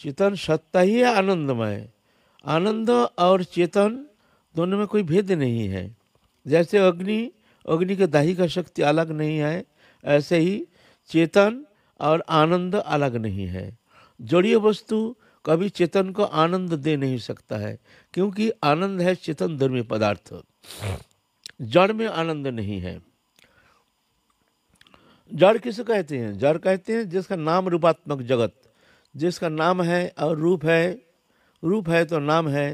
चेतन सत्ता ही है आनंदमय। आनंद और चेतन दोनों में कोई भेद नहीं है। जैसे अग्नि के दाही का शक्ति अलग नहीं है, ऐसे ही चेतन और आनंद अलग नहीं है। जड़ीय वस्तु कभी चेतन को आनंद दे नहीं सकता है, क्योंकि आनंद है चेतन धर्मी पदार्थ, जड़ में आनंद नहीं है। जड़ किसे कहते हैं? जड़ कहते हैं जिसका नाम रूपात्मक जगत, जिसका नाम है और रूप है, रूप है तो नाम है।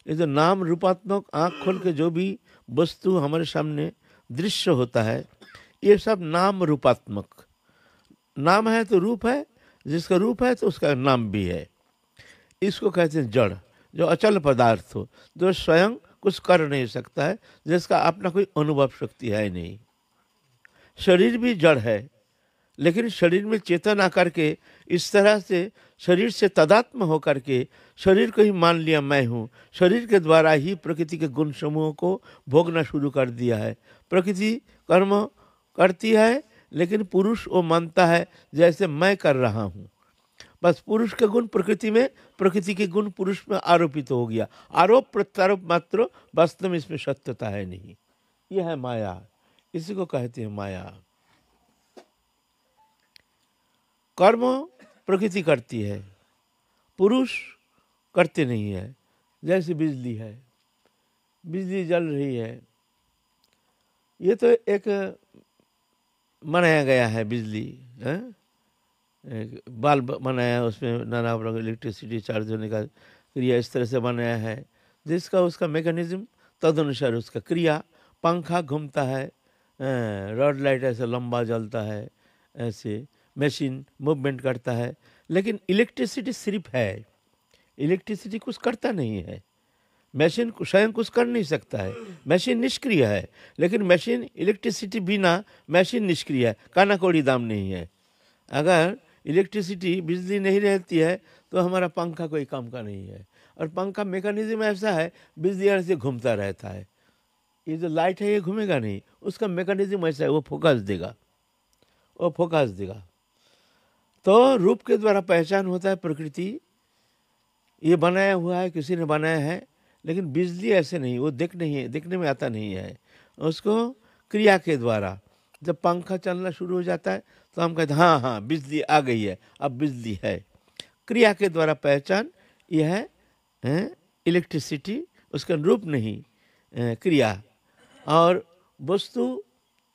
ये जो नाम रूपात्मक आँख खोल के जो भी वस्तु हमारे सामने दृश्य होता है, ये सब नाम रूपात्मक। नाम है तो रूप है, जिसका रूप है तो उसका नाम भी है। इसको कहते हैं जड़, जो अचल पदार्थ हो, जो स्वयं कुछ कर नहीं सकता है, जिसका अपना कोई अनुभव शक्ति है नहीं। शरीर भी जड़ है, लेकिन शरीर में चेतन आकर के इस तरह से शरीर से तदात्म होकर के शरीर को ही मान लिया मैं हूँ, शरीर के द्वारा ही प्रकृति के गुण समूहों को भोगना शुरू कर दिया है। प्रकृति कर्म करती है, लेकिन पुरुष वो मानता है जैसे मैं कर रहा हूँ। बस पुरुष के गुण प्रकृति में, प्रकृति के गुण पुरुष में आरोपित हो गया। आरोप प्रत्यारोप मात्र, वास्तव में इसमें सत्यता है नहीं। यह है माया, इसी को कहते हैं माया। कर्म प्रकृति करती है, पुरुष करते नहीं है। जैसे बिजली है, बिजली जल रही है, ये तो एक बनाया गया है बिजली है, एक बल्ब बनाया, उसमें नाना प्रकार की इलेक्ट्रिसिटी चार्ज होने का क्रिया इस तरह से बनाया है, जिसका उसका मैकेनिज्म तदनुसार उसका क्रिया। पंखा घूमता है, रॉड लाइट ऐसे लंबा जलता है, ऐसे मशीन मूवमेंट करता है। लेकिन इलेक्ट्रिसिटी सिर्फ है, इलेक्ट्रिसिटी कुछ करता नहीं है। मशीन स्वयं कुछ कर नहीं सकता है, मशीन निष्क्रिय है। लेकिन मशीन इलेक्ट्रिसिटी बिना मशीन निष्क्रिय है, काना कौड़ी दाम नहीं है। अगर इलेक्ट्रिसिटी बिजली नहीं रहती है तो हमारा पंखा कोई काम का नहीं है। और पंखा मैकेनिज्म ऐसा है, बिजली ऐसे घूमता रहता है। ये जो लाइट है ये घूमेगा नहीं, उसका मैकेनिज्म ऐसा है, वो फोकस देगा, वो फोकस देगा। तो रूप के द्वारा पहचान होता है प्रकृति, ये बनाया हुआ है, किसी ने बनाया है। लेकिन बिजली ऐसे नहीं, वो देखने में आता नहीं है। उसको क्रिया के द्वारा जब पंखा चलना शुरू हो जाता है तो हम कहते हैं हाँ हाँ बिजली आ गई है, अब बिजली है। क्रिया के द्वारा पहचान, यह है इलेक्ट्रिसिटी, उसका रूप नहीं, क्रिया। और वस्तु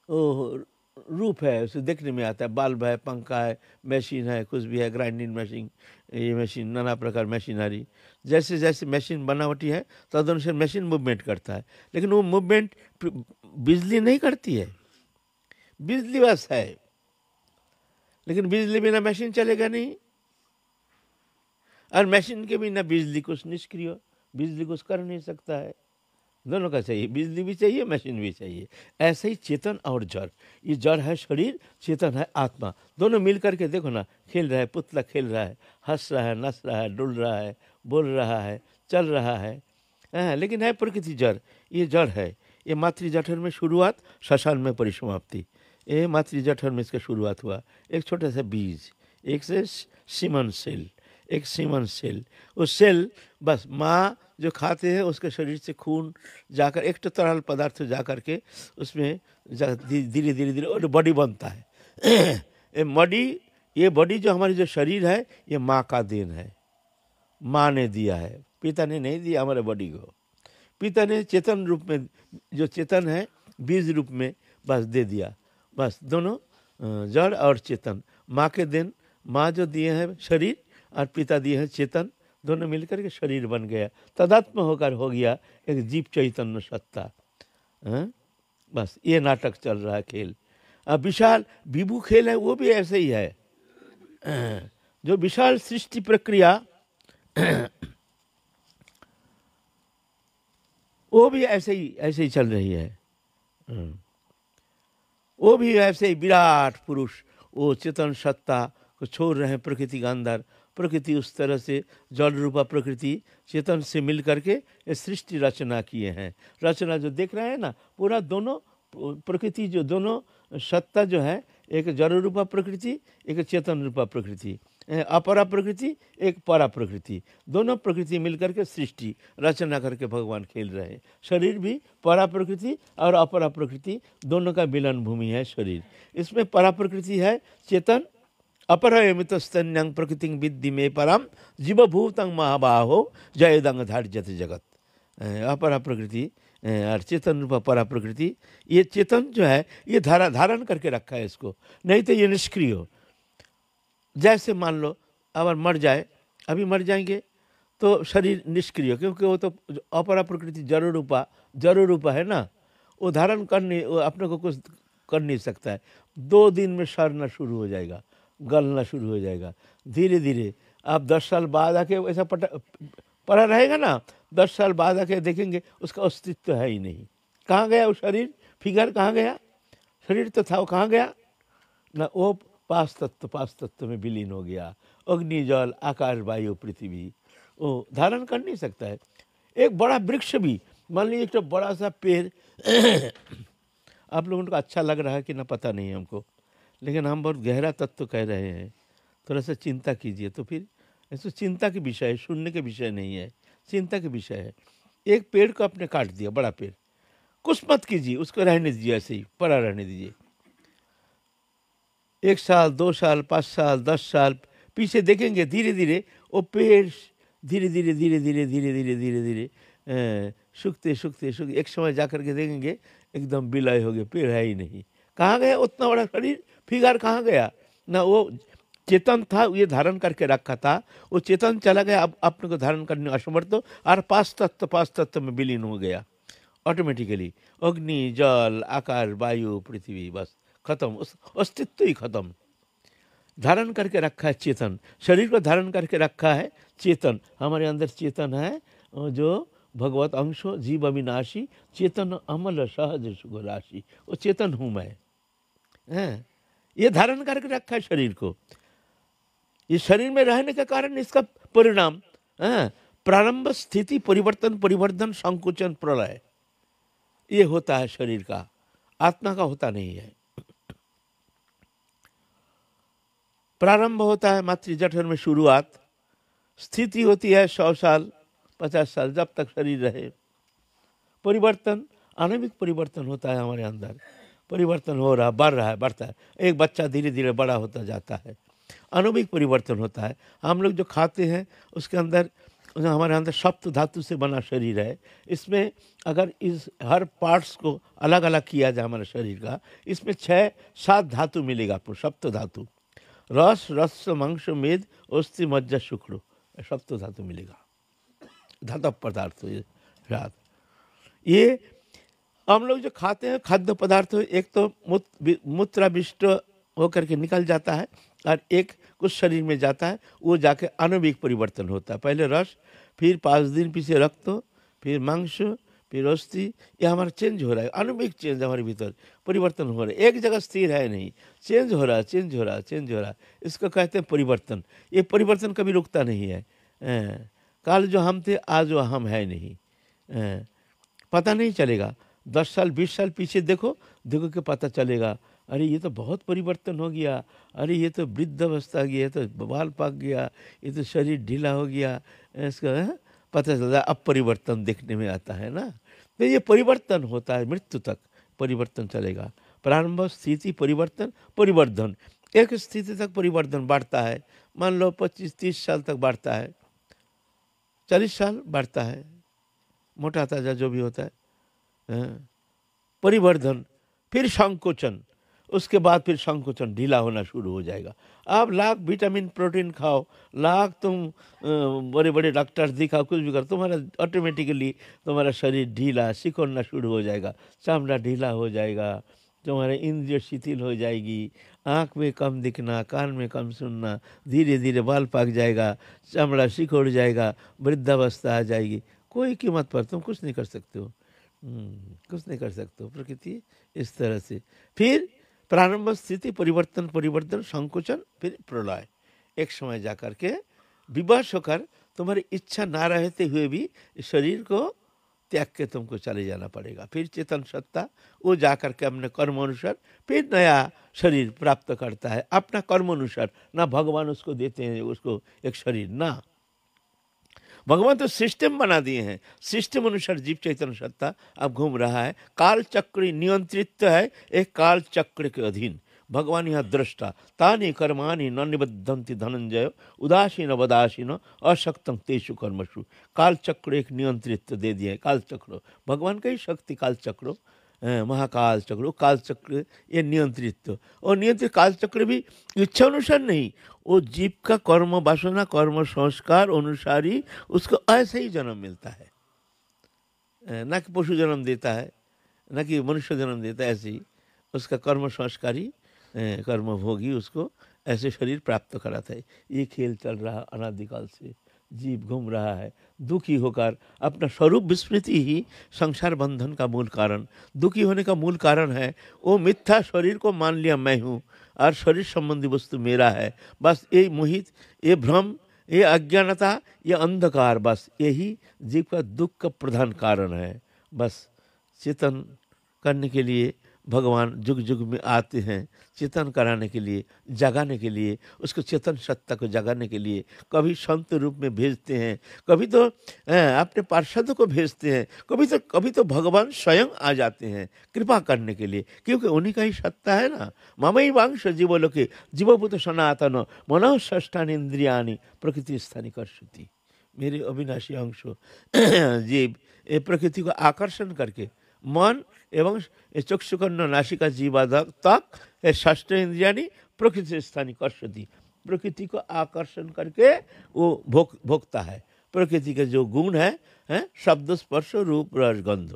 रूप है, उसे देखने में आता है। बल्ब है, पंखा है, मशीन है, कुछ भी है, ग्राइंडिंग मशीन, ये मशीन, नाना प्रकार मशीनरी। जैसे जैसे मशीन बनावटी है तदनुसार मशीन मूवमेंट करता है। लेकिन वो मूवमेंट बिजली नहीं करती है, बिजली बस है। लेकिन बिजली बिना मशीन चलेगा नहीं, और मशीन के बिना बिजली कुछ निष्क्रिय, बिजली कुछ कर नहीं सकता है। दोनों का चाहिए, बिजली भी चाहिए, मशीन भी चाहिए। ऐसे ही चेतन और जड़, ये जड़ है शरीर, चेतन है आत्मा। दोनों मिल करके देखो ना, खेल रहा है, पुतला खेल रहा है, हंस रहा है, नस रहा है, डुल रहा है, बोल रहा है, चल रहा है। लेकिन है प्रकृति जड़, ये जड़ है। ये मातृ जठर में शुरुआत, श्मशान में परिसमाप्ति। ये मातृ जठर में इसका शुरुआत हुआ, एक छोटा सा बीज, एक से सीमन सेल, एक सीमन सेल। उस सेल बस माँ जो खाते हैं उसके शरीर से खून जाकर एक तो तरल पदार्थ जाकर के उसमें धीरे धीरे धीरे और बॉडी बनता है। ये बॉडी जो हमारी जो शरीर है, ये माँ का देन है, माँ ने दिया है, पिता ने नहीं दिया हमारे बॉडी को। पिता ने चेतन रूप में, जो चेतन है बीज रूप में बस दे दिया। बस दोनों जड़ और चेतन, माँ के देन, माँ जो दिए हैं शरीर और पिता दिए हैं चेतन, दोनों मिलकर के शरीर बन गया, तदात्म होकर हो गया एक जीव चैतन्य सत्ता। बस ये नाटक चल रहा है, खेल। अब विशाल विभू खेल है, वो भी ऐसे ही है। जो विशाल सृष्टि प्रक्रिया वो भी ऐसे ही चल रही है। वो भी ऐसे ही विराट पुरुष, वो चेतन सत्ता को छोड़ रहे हैं प्रकृति के अंदर। प्रकृति उस तरह से जल रूपा प्रकृति चेतन से मिल करके ये सृष्टि रचना किए हैं। रचना जो देख रहे हैं ना, पूरा दोनों प्रकृति, जो दोनों सत्ता जो है, एक जल रूपा प्रकृति, एक चेतन रूपा प्रकृति, अपरा प्रकृति, एक परा प्रकृति, दोनों प्रकृति मिलकर के सृष्टि रचना करके भगवान खेल रहे हैं। शरीर भी परा प्रकृति और अपरा प्रकृति दोनों का मिलन भूमि है शरीर। इसमें परा प्रकृति है चेतन, अपरयमित स्तन्यं प्रकृति विद्धि में परम जीवभूतं महाबाहो जयदंग धार्यत जगत। अपरा प्रकृति और चेतन रूप परा प्रकृति, ये चेतन जो है ये धारण करके रखा है इसको, नहीं तो ये निष्क्रिय हो। जैसे मान लो अगर मर जाए, अभी मर जाएंगे तो शरीर निष्क्रिय, क्योंकि वो तो अपरा प्रकृति जरूर रूपा है ना, वो धारण करने वो अपने को कुछ कर नहीं सकता है। 2 दिन में सड़ना शुरू हो जाएगा, गलना शुरू हो जाएगा। धीरे धीरे आप 10 साल बाद आके ऐसा पड़ा रहेगा ना, 10 साल बाद आके देखेंगे उसका अस्तित्व है ही नहीं। कहाँ गया वो शरीर, फिगर कहाँ गया, शरीर तो था वो कहाँ गया ना, वो पांच तत्व में विलीन हो गया। अग्नि जल आकाश वायु पृथ्वी वो धारण कर नहीं सकता है। एक बड़ा वृक्ष भी, मान लीजिए एक तो बड़ा सा पेड़ आप लोगों को अच्छा लग रहा है कि ना पता नहीं है हमको, लेकिन हम बहुत गहरा तत्व कह रहे हैं, थोड़ा सा चिंता कीजिए। तो फिर ऐसे चिंता के विषय है, सुनने के विषय नहीं है, चिंता के विषय है। एक पेड़ को आपने काट दिया, बड़ा पेड़, कुछ मत कीजिए, उसको रहने दीजिए, ऐसे ही पड़ा रहने दीजिए। 1 साल 2 साल 5 साल 10 साल पीछे देखेंगे, धीरे धीरे वो पेड़ धीरे धीरे सूखते एक समय जा करके देखेंगे एकदम विलय हो गए, पेड़ है ही नहीं। कहाँ गया उतना बड़ा शरीर, फिगर कहाँ गया ना, वो चेतन था, ये धारण करके रखा था, वो चेतन चला गया, अब अपने को धारण करने असमर्थ, और 5 तत्व में विलीन हो गया ऑटोमेटिकली। अग्नि जल आकाश वायु पृथ्वी, बस खत्म, उस अस्तित्व ही खत्म। धारण करके रखा है चेतन, शरीर को धारण करके रखा है चेतन। हमारे अंदर चेतन है जो भगवत अंशो जीव अविनाशी, चेतन अमल सहज सुख राशि, वो चेतन हूँ मैं। ये धारण करके रखा है शरीर को। ये शरीर में रहने के कारण इसका परिणाम प्रारंभ स्थिति परिवर्तन संकुचन प्रलय, ये होता है शरीर का, आत्मा का होता नहीं है। प्रारंभ होता है मातृजठर में शुरुआत, स्थिति होती है 100 साल 50 साल, जब तक शरीर रहे। परिवर्तन, आणविक परिवर्तन होता है हमारे अंदर, परिवर्तन हो रहा, बढ़ता है। एक बच्चा धीरे धीरे बड़ा होता जाता है, आणविक परिवर्तन होता है। हम लोग जो खाते हैं उसके अंदर, हमारे अंदर सप्त धातु से बना शरीर है। इसमें अगर इस हर पार्ट्स को अलग अलग किया जाए हमारे शरीर का, इसमें 6-7 धातु मिलेगा आपको, सप्त धातु। रस रस मांस मेद अस्थि मज्जा शुक्र, सप्त धातु मिलेगा, धातु पदार्थ। ये हम लोग जो खाते हैं खाद्य पदार्थ, एक तो मूत्राविष्ट होकर के निकल जाता है, और एक कुछ शरीर में जाता है, वो जाके आणविक परिवर्तन होता है। पहले रस, फिर 5 दिन पीछे रक्त, फिर मांस, फिर अस्थि, ये हमारा चेंज हो रहा है, आणविक चेंज हमारे भीतर परिवर्तन हो रहा है। एक जगह स्थिर है नहीं, चेंज हो रहा है। इसको कहते हैं परिवर्तन। ये परिवर्तन कभी रुकता नहीं है। कल जो हम थे आज वो हम है नहीं, पता नहीं चलेगा। 10 साल 20 साल पीछे देखो कि पता चलेगा, अरे ये तो बहुत परिवर्तन हो गया, अरे ये तो वृद्ध अवस्था गया, ये तो बाल पाक गया, ये तो शरीर ढीला हो गया, इसका पता चलता है। अब परिवर्तन देखने में आता है ना, तो ये परिवर्तन होता है, मृत्यु तक परिवर्तन चलेगा। प्रारंभ स्थिति परिवर्तन, एक स्थिति तक परिवर्तन बढ़ता है। मान लो 25-30 साल तक बढ़ता है, 40 साल बढ़ता है, मोटा ताजा जो भी होता है, परिवर्धन, फिर संकोचन, उसके बाद फिर संकोचन, ढीला होना शुरू हो जाएगा। आप लाख विटामिन प्रोटीन खाओ, लाख तुम बड़े बड़े डॉक्टर दिखाओ, कुछ भी करो, तुम्हारा ऑटोमेटिकली तुम्हारा शरीर ढीला सिकुड़ना शुरू हो जाएगा, चमड़ा ढीला हो जाएगा, तुम्हारे इंद्रिय शिथिल हो जाएगी, आँख में कम दिखना, कान में कम सुनना, धीरे धीरे बाल पाक जाएगा, चमड़ा सिकुड़ जाएगा, वृद्धावस्था आ जाएगी। कोई कीमत पर तुम कुछ नहीं कर सकते हो, कुछ नहीं कर सकते हो। प्रकृति इस तरह से। फिर प्रारंभ स्थिति परिवर्तन संकुचन, फिर प्रलय। एक समय जा कर के विवश होकर तुम्हारी इच्छा ना रहते हुए भी शरीर को त्याग के तुमको चले जाना पड़ेगा। फिर चेतन सत्ता वो जा कर के अपने कर्म अनुसार फिर नया शरीर प्राप्त करता है अपना कर्म अनुसार। ना भगवान उसको देते हैं उसको एक शरीर, ना, भगवान तो सिस्टम बना दिए हैं। सिस्टम अनुसार जीव चैतन्य सत्ता अब घूम रहा है। काल चक्र नियंत्रित है, एक काल चक्र के अधीन। भगवान यहाँ दृष्टा तानि कर्माणि न निबद्धन्ति धनंजय उदासीन वदासीन अशक्तम तेषु कर्मसु। काल चक्र एक नियंत्रित दे दिया है। काल चक्र भगवान का ही शक्ति, काल चक्र महाकाल चक्र, काल चक्र ये नियंत्रित। और नियंत्रित काल चक्र भी इच्छा अनुसार नहीं, वो जीव का कर्म वासना कर्म संस्कार अनुसार ही उसको ऐसे ही जन्म मिलता है। ना कि पशु जन्म देता है, ना कि मनुष्य जन्म देता है, ऐसे ही उसका कर्म संस्कारी कर्म भोगी उसको ऐसे शरीर प्राप्त कराता है। ये खेल चल रहा अनादिकाल से। जीव घूम रहा है दुखी होकर। अपना स्वरूप विस्मृति ही संसार बंधन का मूल कारण, दुखी होने का मूल कारण है। वो मिथ्या शरीर को मान लिया मैं हूँ और शरीर संबंधी वस्तु मेरा है। बस ये मोहित, ये भ्रम, ये अज्ञानता, ये अंधकार, बस यही जीव का दुख का प्रधान कारण है। बस चेतन करने के लिए भगवान जुग जुग में आते हैं, चेतन कराने के लिए, जगाने के लिए, उसको चेतन सत्ता को जगाने के लिए। कभी संत रूप में भेजते हैं, कभी तो अपने पार्षदों को भेजते हैं, कभी तो भगवान स्वयं आ जाते हैं कृपा करने के लिए, क्योंकि उन्हीं का ही सत्ता है ना। ममई वांश जीवलोके जीवभूत सनातन मनः षष्ठान इंद्रियाणि प्रकृति स्थानी कर्षति। मेरे अविनाशी अंश जीव ये प्रकृति को आकर्षण करके मन एवं चक्षुकर्ण नासिका जीवादक तक षष्ठ इंद्रियाणि प्रकृति स्थानी कर्षति। प्रकृति को आकर्षण करके वो भोगता है। प्रकृति के जो गुण है शब्द स्पर्श रूप रस गंध,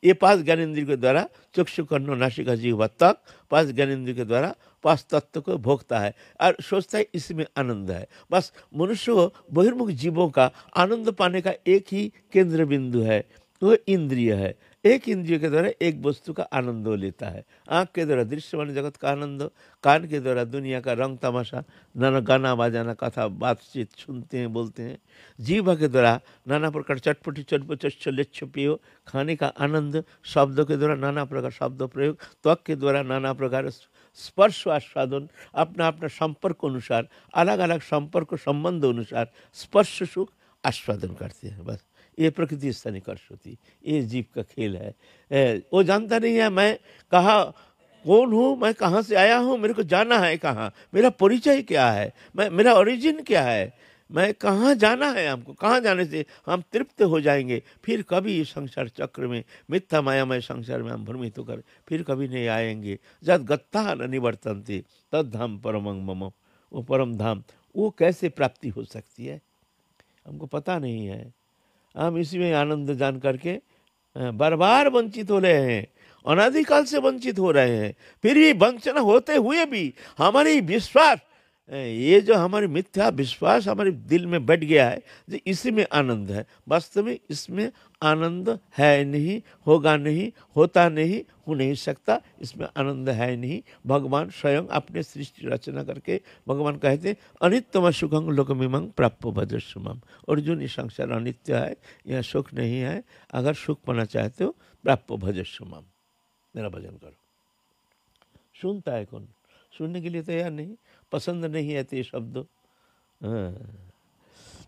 ये 5 ज्ञानेंद्रिय के द्वारा चक्षुकर्ण नासिका जीवा तक 5 ज्ञानेंद्रिय के द्वारा 5 तत्व को भोगता है और सोचता है इसमें आनंद है। बस मनुष्य को बहिर्मुख जीवों का आनंद पाने का एक ही केंद्र बिंदु है, वो इंद्रिय है। एक इंद्रिय के द्वारा एक वस्तु का आनंद लेता है। आँख के द्वारा दृश्यमान जगत का आनंद, कान के द्वारा दुनिया का रंग तमाशा, नाना गाना बाजाना कथा बातचीत सुनते हैं बोलते हैं। जीभ के द्वारा नाना प्रकार चटपटी चटपटी खाने का आनंद, शब्दों के द्वारा नाना प्रकार शब्द प्रयोग, त्वक के द्वारा नाना प्रकार स्पर्श आस्वादन, अपना अपना संपर्क अनुसार अलग अलग संपर्क संबंध अनुसार स्पर्श सुख आस्वादन करते हैं। बस ये प्रकृति स्थानी कर्षति, ये जीव का खेल है। वो जानता नहीं है मैं कहाँ कौन हूँ, मैं कहाँ से आया हूँ, मेरे को जाना है कहाँ, मेरा परिचय क्या है, मेरा ओरिजिन क्या है, मैं कहाँ जाना है, हमको कहाँ जाने से हम तृप्त हो जाएंगे। फिर कभी इस संसार चक्र में मिथ्या मायामय संसार में हम भ्रमित होकर फिर कभी नहीं आएंगे। जद गत्ता न निवर्तन्ते तद धाम परमं मम। वो परम धाम वो कैसे प्राप्ति हो सकती है हमको पता नहीं है। हम इसी में आनंद जान करके बार बार वंचित हो रहे हैं, अनादिकाल से वंचित हो रहे हैं। फिर भी वंचना होते हुए भी हमारी विश्वास, ये जो हमारी मिथ्या विश्वास हमारे दिल में बैठ गया है जो इसी में आनंद है, वास्तव में इसमें आनंद है नहीं, होगा नहीं, होता नहीं, हो नहीं सकता, इसमें आनंद है नहीं। भगवान स्वयं अपने सृष्टि रचना करके भगवान कहते हैं अनित्यम सुखं लोकमिमं प्राप्य भजस्व माम। अर्जुन, ये संसार अनित्य है, यहाँ सुख नहीं है, अगर सुख पाना चाहते हो प्राप्य भजस्व माम, मेरा भजन करो। सुनता है कौन? सुनने के लिए तैयार नहीं, पसंद नहीं है ये शब्द।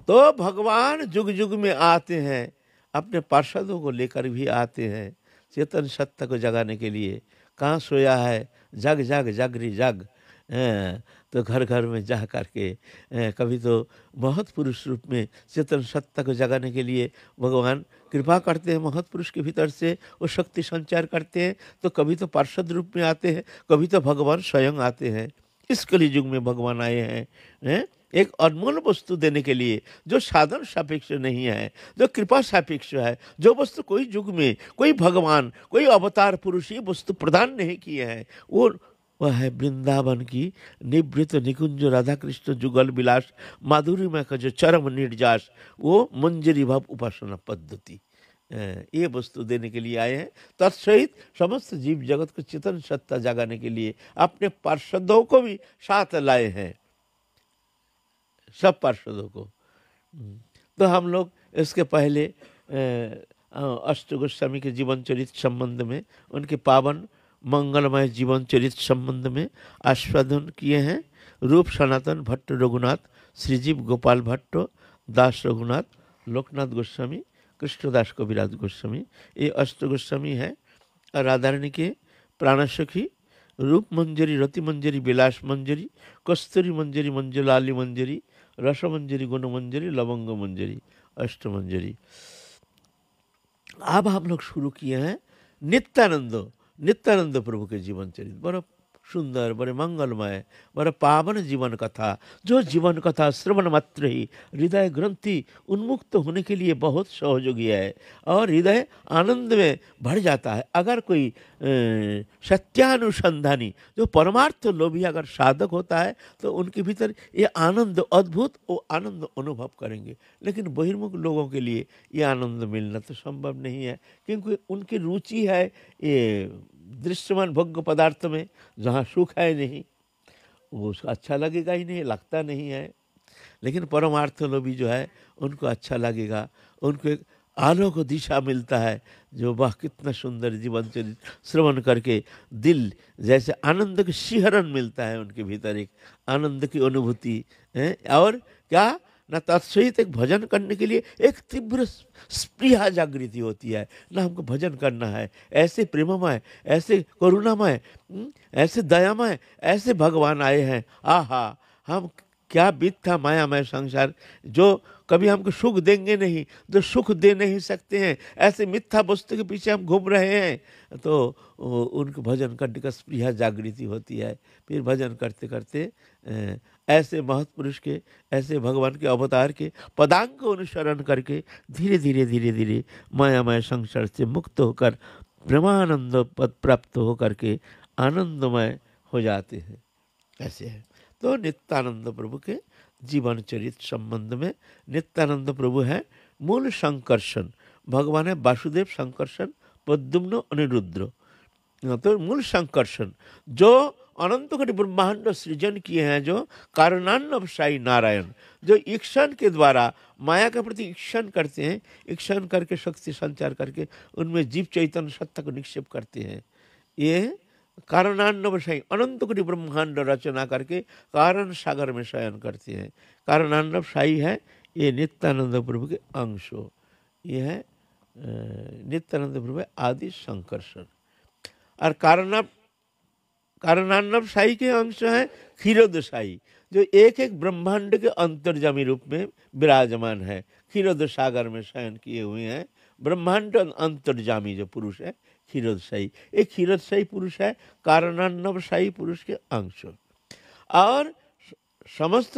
तो भगवान जुग जुग में आते हैं, अपने पार्षदों को लेकर भी आते हैं चेतन सत्ता को जगाने के लिए। कहाँ सोया है, जग जग जागरी जग। तो घर घर में जा करके कभी तो महत पुरुष रूप में चेतन सत्ता को जगाने के लिए भगवान कृपा करते हैं, महत पुरुष के भीतर से वो शक्ति संचार करते हैं। तो कभी तो पार्षद रूप में आते हैं, कभी तो भगवान स्वयं आते हैं। इस कलियुग में भगवान आए हैं एक अनमोल वस्तु देने के लिए, जो साधन सापेक्ष नहीं है, जो कृपा सापेक्ष है, जो वस्तु कोई युग में कोई भगवान कोई अवतार पुरुष ये वस्तु प्रदान नहीं किए हैं। वह है वृंदावन की निवृत्त निकुंज राधा कृष्ण जुगल विलास माधुर्यमय का जो चरम निर्जास, वो मंजरी भाव उपासना पद्धति, ये वस्तु देने के लिए आए हैं। तत्सहित समस्त जीव जगत को चेतन सत्ता जगाने के लिए अपने पार्षदों को भी साथ लाए हैं, सब पार्षदों को। तो हम लोग इसके पहले अष्ट गोस्वामी के जीवन चरित्र संबंध में, उनके पावन मंगलमय जीवन चरित्र संबंध में आस्वादन किए हैं रूप सनातन भट्ट रघुनाथ, श्रीजीव गोपाल भट्ट, दास रघुनाथ, लोकनाथ गोस्वामी, कृष्णदास कविराज गोस्वामी। ये अष्ट गोस्वामी है। राधारणी के प्राणसखी, रूप मंजरी, रति मंजरी, विलास मंजरी, कस्तूरी मंजरी, मंजुलाली मंजरी, रस मंजरी, गुण मंजरी, लवंग मंजरी, अष्ट मंजरी। अब हम लोग शुरू किए हैं नित्यानंद प्रभु के जीवन चरित्र। बड़ा सुंदर, बड़े मंगलमय, बड़ा पावन जीवन कथा, जो जीवन कथा श्रवण मात्र ही हृदय ग्रंथि उन्मुक्त होने के लिए बहुत सहयोगी है और हृदय आनंद में भर जाता है। अगर कोई सत्यानुसंधानी जो परमार्थ लोभी अगर साधक होता है तो उनके भीतर ये आनंद, अद्भुत वो आनंद अनुभव करेंगे। लेकिन बहिर्मुख लोगों के लिए ये आनंद मिलना तो संभव नहीं है, क्योंकि उनकी रुचि है ये दृश्यमान भोग्य पदार्थ में, जहाँ सुख है नहीं वो उसको अच्छा लगेगा ही नहीं, लगता नहीं है। लेकिन परमार्थ लोभी जो है उनको अच्छा लगेगा, उनको एक आलोक दिशा मिलता है, जो वह कितना सुंदर जीवन चरित्र श्रवण करके दिल जैसे आनंद के शिहरण मिलता है, उनके भीतर एक आनंद की अनुभूति है। और क्या ना तत्सहित एक भजन करने के लिए एक तीव्र स्पृहा जागृति होती है, ना हमको भजन करना है। ऐसे प्रेममय, ऐसे करुणामय, ऐसे दयामय, ऐसे भगवान आए हैं। आहा, हम क्या बीत था मायामय संसार, जो कभी हमको सुख देंगे नहीं, जो सुख दे नहीं सकते हैं, ऐसे मिथ्या वस्तु के पीछे हम घूम रहे हैं। तो उनको भजन करने का स्पृहा जागृति होती है। फिर भजन करते करते ऐसे महत्पुरुष के, ऐसे भगवान के अवतार के पदांग को अनुसरण करके धीरे धीरे धीरे धीरे मायामय संसार से मुक्त होकर ब्रह्मानंद पद प्राप्त होकर के आनंदमय हो जाते हैं। ऐसे है। तो नित्यानंद प्रभु के जीवन चरित्र संबंध में, नित्यानंद प्रभु है मूल संकर्षण, भगवान है वासुदेव संकर्षण, प्रद्युम्न अनिरुद्ध। तो मूल संकर्षण जो अनंत कोटि ब्रह्मांड सृजन किए हैं, जो कारणान्नवशायी नारायण, जो ईक्षण के द्वारा माया के प्रति ईक्षण करते हैं, ईक्षण करके शक्ति संचार करके उनमें जीव चैतन्य सत्ता को निक्षेप करते हैं। ये कारणान्नवशायी अनंत कोटि ब्रह्मांड रचना करके कारण सागर में शयन करते हैं। कारणान्नवशायी है ये नित्यानंद प्रभु के अंश। ये है नित्यानंद प्रभु आदि संकर्षण। और कारणान्नवशायी के अंश है क्षीरोदशायी, जो एक एक ब्रह्मांड के अंतर्जामी रूप में विराजमान है, क्षीरोद सागर में शयन किए हुए हैं। ब्रह्मांड अंतर्जामी जो पुरुष है क्षीरोदशायी, एक क्षीरोदशायी पुरुष है कारणान्नवशायी पुरुष के अंश। और समस्त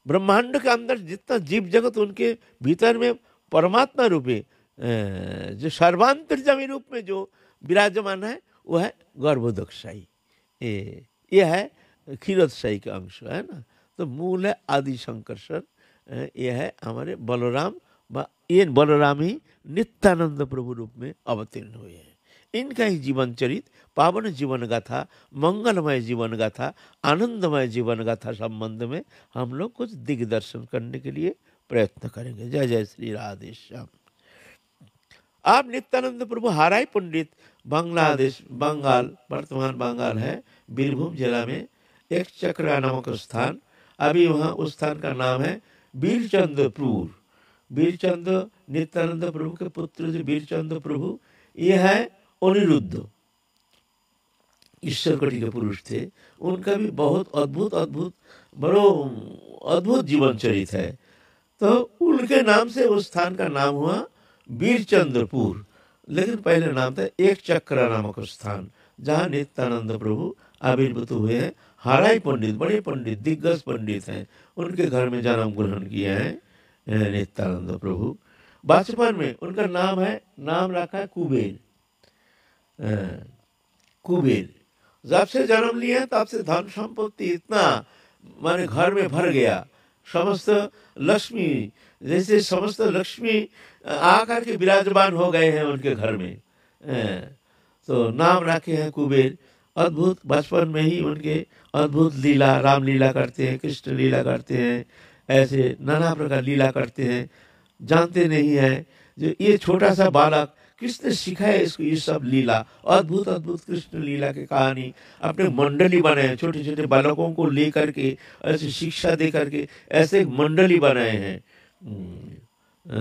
ब्रह्मांड के अंदर जितना जीव जगत, उनके भीतर में परमात्मा रूपे जो सर्वांतर्जामी रूप में जो विराजमान है वो है गर्भोदकशाही। ये है क्षीरोदशाही का अंश, है ना। तो मूल है आदि संकर्षण। ये है हमारे बलराम, ये बलराम ही नित्यानंद प्रभु रूप में अवतीर्ण हुए हैं। इनका ही जीवन चरित्र, पावन जीवन गाथा, मंगलमय जीवन गाथा, आनंदमय जीवन गाथा संबंध में हम लोग कुछ दिग्दर्शन करने के लिए प्रयत्न करेंगे। जय जय श्री राधे श्याम। आप नित्यानंद प्रभु हाराई पंडित, बांग्लादेश, बंगाल, वर्तमान बंगाल है, बीरभूम जिला में एक चक्रा नामक स्थान। अभी वहाँ उस स्थान का नाम है बीरचंद्रपुर। बीरचंद्र नित्यानंद प्रभु के पुत्र जो बीरचंद्र प्रभु, ये है अनिरुद्ध, ईश्वर कोटि के पुरुष थे। उनका भी बहुत अद्भुत अद्भुत बड़ो अद्भुत जीवन चरित्र है। तो उनके नाम से उस स्थान का नाम हुआ बीरचंद्रपुर। लेकिन पहले नाम था एक चक्र नामक स्थान, जहाँ नित्यानंद प्रभु आविर्भूत हुए हैं। हाराई पंडित, बड़े पंडित, दिग्गज पंडित हैं, उनके घर में जन्म ग्रहण किया है नित्यानंद प्रभु। बचपन में उनका नाम रखा है कुबेर। कुबेर जब से जन्म लिया तब से धन संपत्ति इतना माने घर में भर गया। समस्त लक्ष्मी, जैसे समस्त लक्ष्मी आकर के विराजमान हो गए हैं उनके घर में। तो नाम रखे हैं कुबेर। अद्भुत बचपन में ही उनके अद्भुत लीला, रामलीला करते हैं, कृष्ण लीला करते हैं, ऐसे नाना प्रकार लीला करते हैं। जानते नहीं हैं जो ये छोटा सा बालक किसने सिखाया इसको ये सब लीला, अद्भुत अद्भुत कृष्ण लीला की कहानी अपने मंडली बनाए, छोटे छोटे बालकों को लेकर के ऐसे शिक्षा दे करके ऐसे एक मंडली बनाए हैं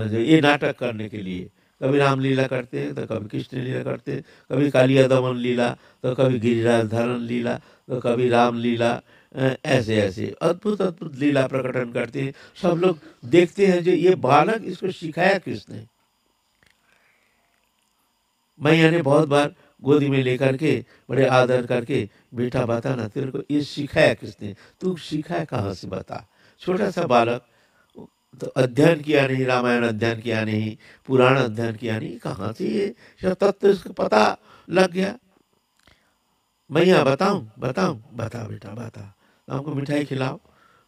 जो ये नाटक करने के लिए। कभी रामलीला करते हैं तो कभी कृष्ण लीला करते हैं, कभी कालिया दमन लीला तो कभी गिरिराज धारण लीला तो कभी राम लीला, ऐसे ऐसे अद्भुत अद्भुत लीला प्रकटन करते हैं। सब लोग देखते हैं जो ये बालक इसको सिखाया किसने। मैया ने बहुत बार गोदी में लेकर के बड़े आदर करके, बेटा बता ना तेरे को ये सिखाया किसने, तू सिखाया कहाँ से बता। छोटा सा बालक तो अध्ययन किया नहीं, रामायण अध्ययन किया नहीं, पुराण अध्ययन किया नहीं, कहाँ से ये सब तत्व इसको पता लग गया। मैया बताऊं बताऊं, बता बेटा बता, तो हमको मिठाई खिलाओ।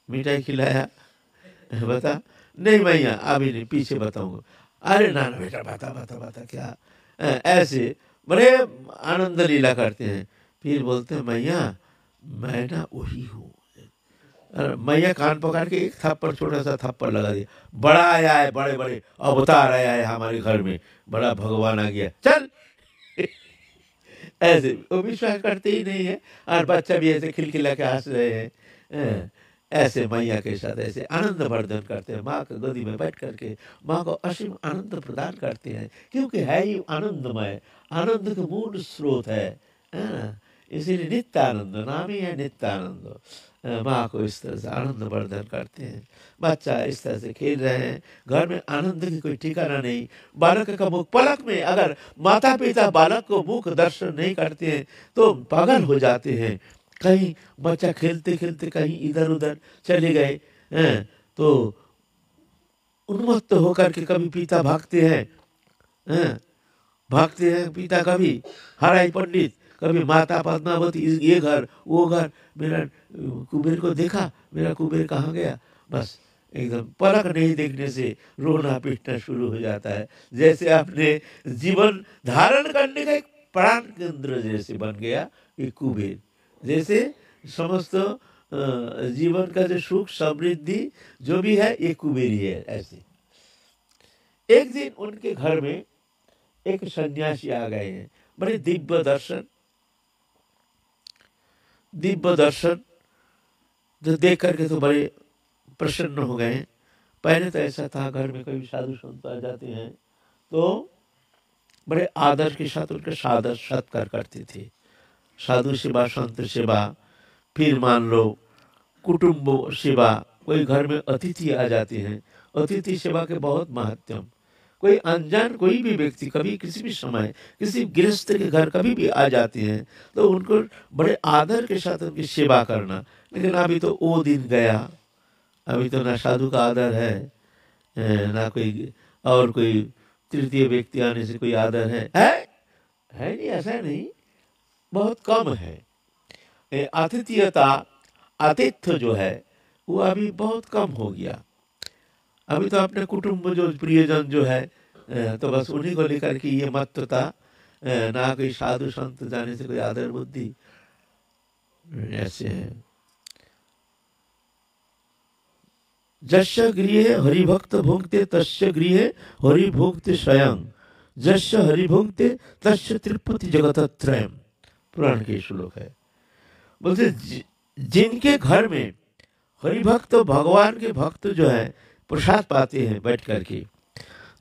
मिठाई खिलाया, बता, नहीं मैया अभी नहीं, पीछे बताऊंगा। अरे ना ना बेटा बता बता बता क्या, ऐसे बड़े आनंद लीला करते हैं। फिर बोलते हैं मैया मैं ना वही हूँ। मैया कान पकड़ के एक थप्पड़, छोटा सा थप्पड़ लगा दिया। बड़ा आया है, बड़े बड़े अवतार आया है हमारे घर में, बड़ा भगवान आ गया, चल। ऐसे वो विश्वास करते ही नहीं है, और बच्चा भी ऐसे खिलखिला के हंस रहे हैं। ऐसे मैया के साथ ऐसे आनंद वर्धन करते हैं, माँ के गोदी में बैठ करके माँ को असीम आनंद प्रदान करते हैं, क्योंकि है ही आनंदमय, आनंद का मूल स्रोत है ना। इसीलिए नित्य आनंद नाम ही है, नित्य आनंद। माँ को इस तरह से आनंद वर्धन करते हैं। बच्चा इस तरह से खेल रहे हैं, घर में आनंद की कोई ठिकाना नहीं। बालक का मुख पलक में, अगर माता पिता बालक को मुख दर्शन नहीं करते हैं तो पागल हो जाते हैं। कहीं बच्चा खेलते खेलते कहीं इधर उधर चले गए हैं तो उन्मत्त होकर के कभी पिता भागते हैं, भागते हैं पिता, कभी हराई पंडित, कभी माता पद्मावती, ये घर वो घर, मेरा कुबेर को देखा, मेरा कुबेर कहाँ गया। बस एकदम पलक नहीं देखने से रोना पीटना शुरू हो जाता है, जैसे अपने जीवन धारण करने का एक प्राण केंद्र जैसे बन गया ये कुबेर। जैसे समस्त जीवन का जो सुख समृद्धि जो भी है ये कुबेर ही है। ऐसे एक दिन उनके घर में एक सन्यासी आ गए हैं, बड़े दिव्य दर्शन जो देख करके तो बड़े प्रसन्न हो गए। पहले तो ऐसा था, घर में कभी साधु संत आ जाते हैं तो बड़े आदर के साथ उनका सादर सत्कार करते थे। साधु सेवा, संत सेवा, फिर मान लो कुटुंब सेवा, कोई घर में अतिथि आ जाते हैं, अतिथि सेवा के बहुत महत्व। कोई अनजान कोई भी व्यक्ति कभी किसी भी समय किसी गृहस्थ के घर कभी भी आ जाते हैं तो उनको बड़े आदर के साथ उनकी सेवा करना। लेकिन अभी तो वो दिन गया, अभी तो ना साधु का आदर है ना कोई और कोई तृतीय व्यक्ति आने से कोई आदर है नहीं, ऐसा नहीं, बहुत कम है। आतिथ्यता, आतिथ्य जो है वो अभी बहुत कम हो गया। अभी तो अपने कुटुंब जो प्रियजन जो है तो बस उन्हीं को लेकर के ये मत्तता, ना कोई साधु संत जाने से कोई आदर बुद्धि, ऐसे है। जस्य गृहे हरिभक्त भुंक्ते तस्य गृहे हरिभुक्ते स्वयं, जस्य हरिभुंक्ते तस्य तृप्ति जगतत्रयम्, पुराण के श्लोक है। बोलते जिनके घर में हरिभक्त भगवान के भक्त जो है प्रसाद पाते हैं बैठ करके,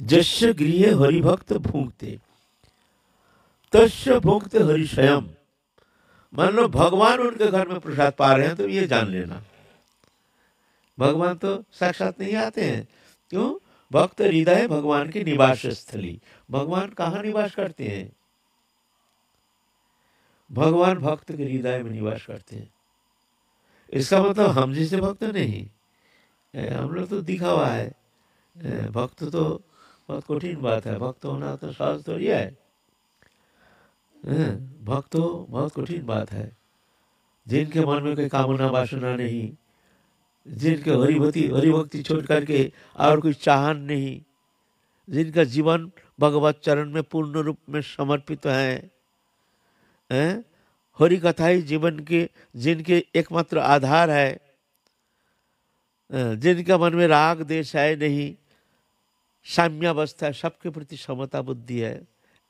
जस्य गृहे हरिभक्त भुंक्ते तस्य भुंक्ते हरिशयम, मान लो भगवान उनके घर में प्रसाद पा रहे हैं तो ये जान लेना भगवान तो साक्षात नहीं आते हैं। क्यों? भक्त हृदय भगवान की निवास स्थली। भगवान कहाँ निवास करते हैं? भगवान भक्त के हृदय में निवास करते हैं। इसका मतलब हम जैसे भक्त नहीं, हम लोग तो दिखावा है। भक्त तो बहुत कठिन बात है, भक्त होना तो सहज थोड़ी है। भक्त तो बहुत कठिन बात है। जिनके मन में कोई कामना वासना नहीं, जिनके हरिभक्ति छोड़ करके और कोई चाहन नहीं, जिनका जीवन भगवत चरण में पूर्ण रूप में समर्पित है, हरि कथा ही जीवन के जिनके एकमात्र आधार है, जिनका मन में राग देश है नहीं, साम्यावस्था है, सबके प्रति समता बुद्धि है,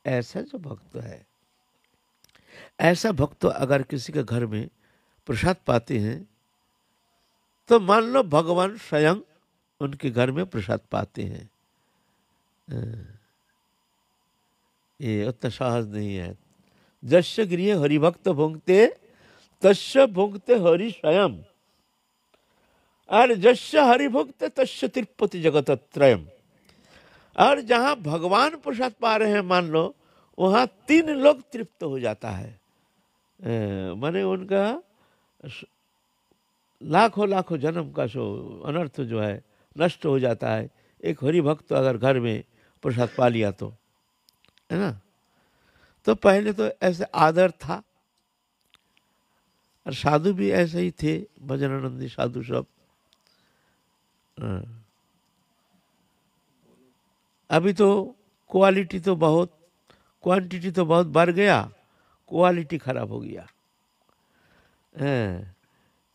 ऐसा जो भक्त है, ऐसा भक्त अगर किसी के घर में प्रसाद पाते हैं तो मान लो भगवान स्वयं उनके घर में प्रसाद पाते हैं। ये उतना साहस नहीं है। जस्य गृहे हरिभक्त भुंगते तस्य भुंगते हरि स्वयं, और जस्य हरिभक्त तस्य तिरुपति जगत त्रयम। और जहाँ भगवान प्रसाद पा रहे हैं मान लो, वहाँ 3 लोग तृप्त हो जाता है। माने उनका लाखों लाखों जन्म का जो अनर्थ जो है नष्ट हो जाता है। एक हरि भक्त अगर घर में प्रसाद पा लिया तो, है ना। तो पहले तो ऐसे आदर था, और साधु भी ऐसे ही थे, भजनानंदी साधु सब। अभी तो क्वालिटी तो बहुत, क्वांटिटी तो बहुत बढ़ गया, क्वालिटी खराब हो गया।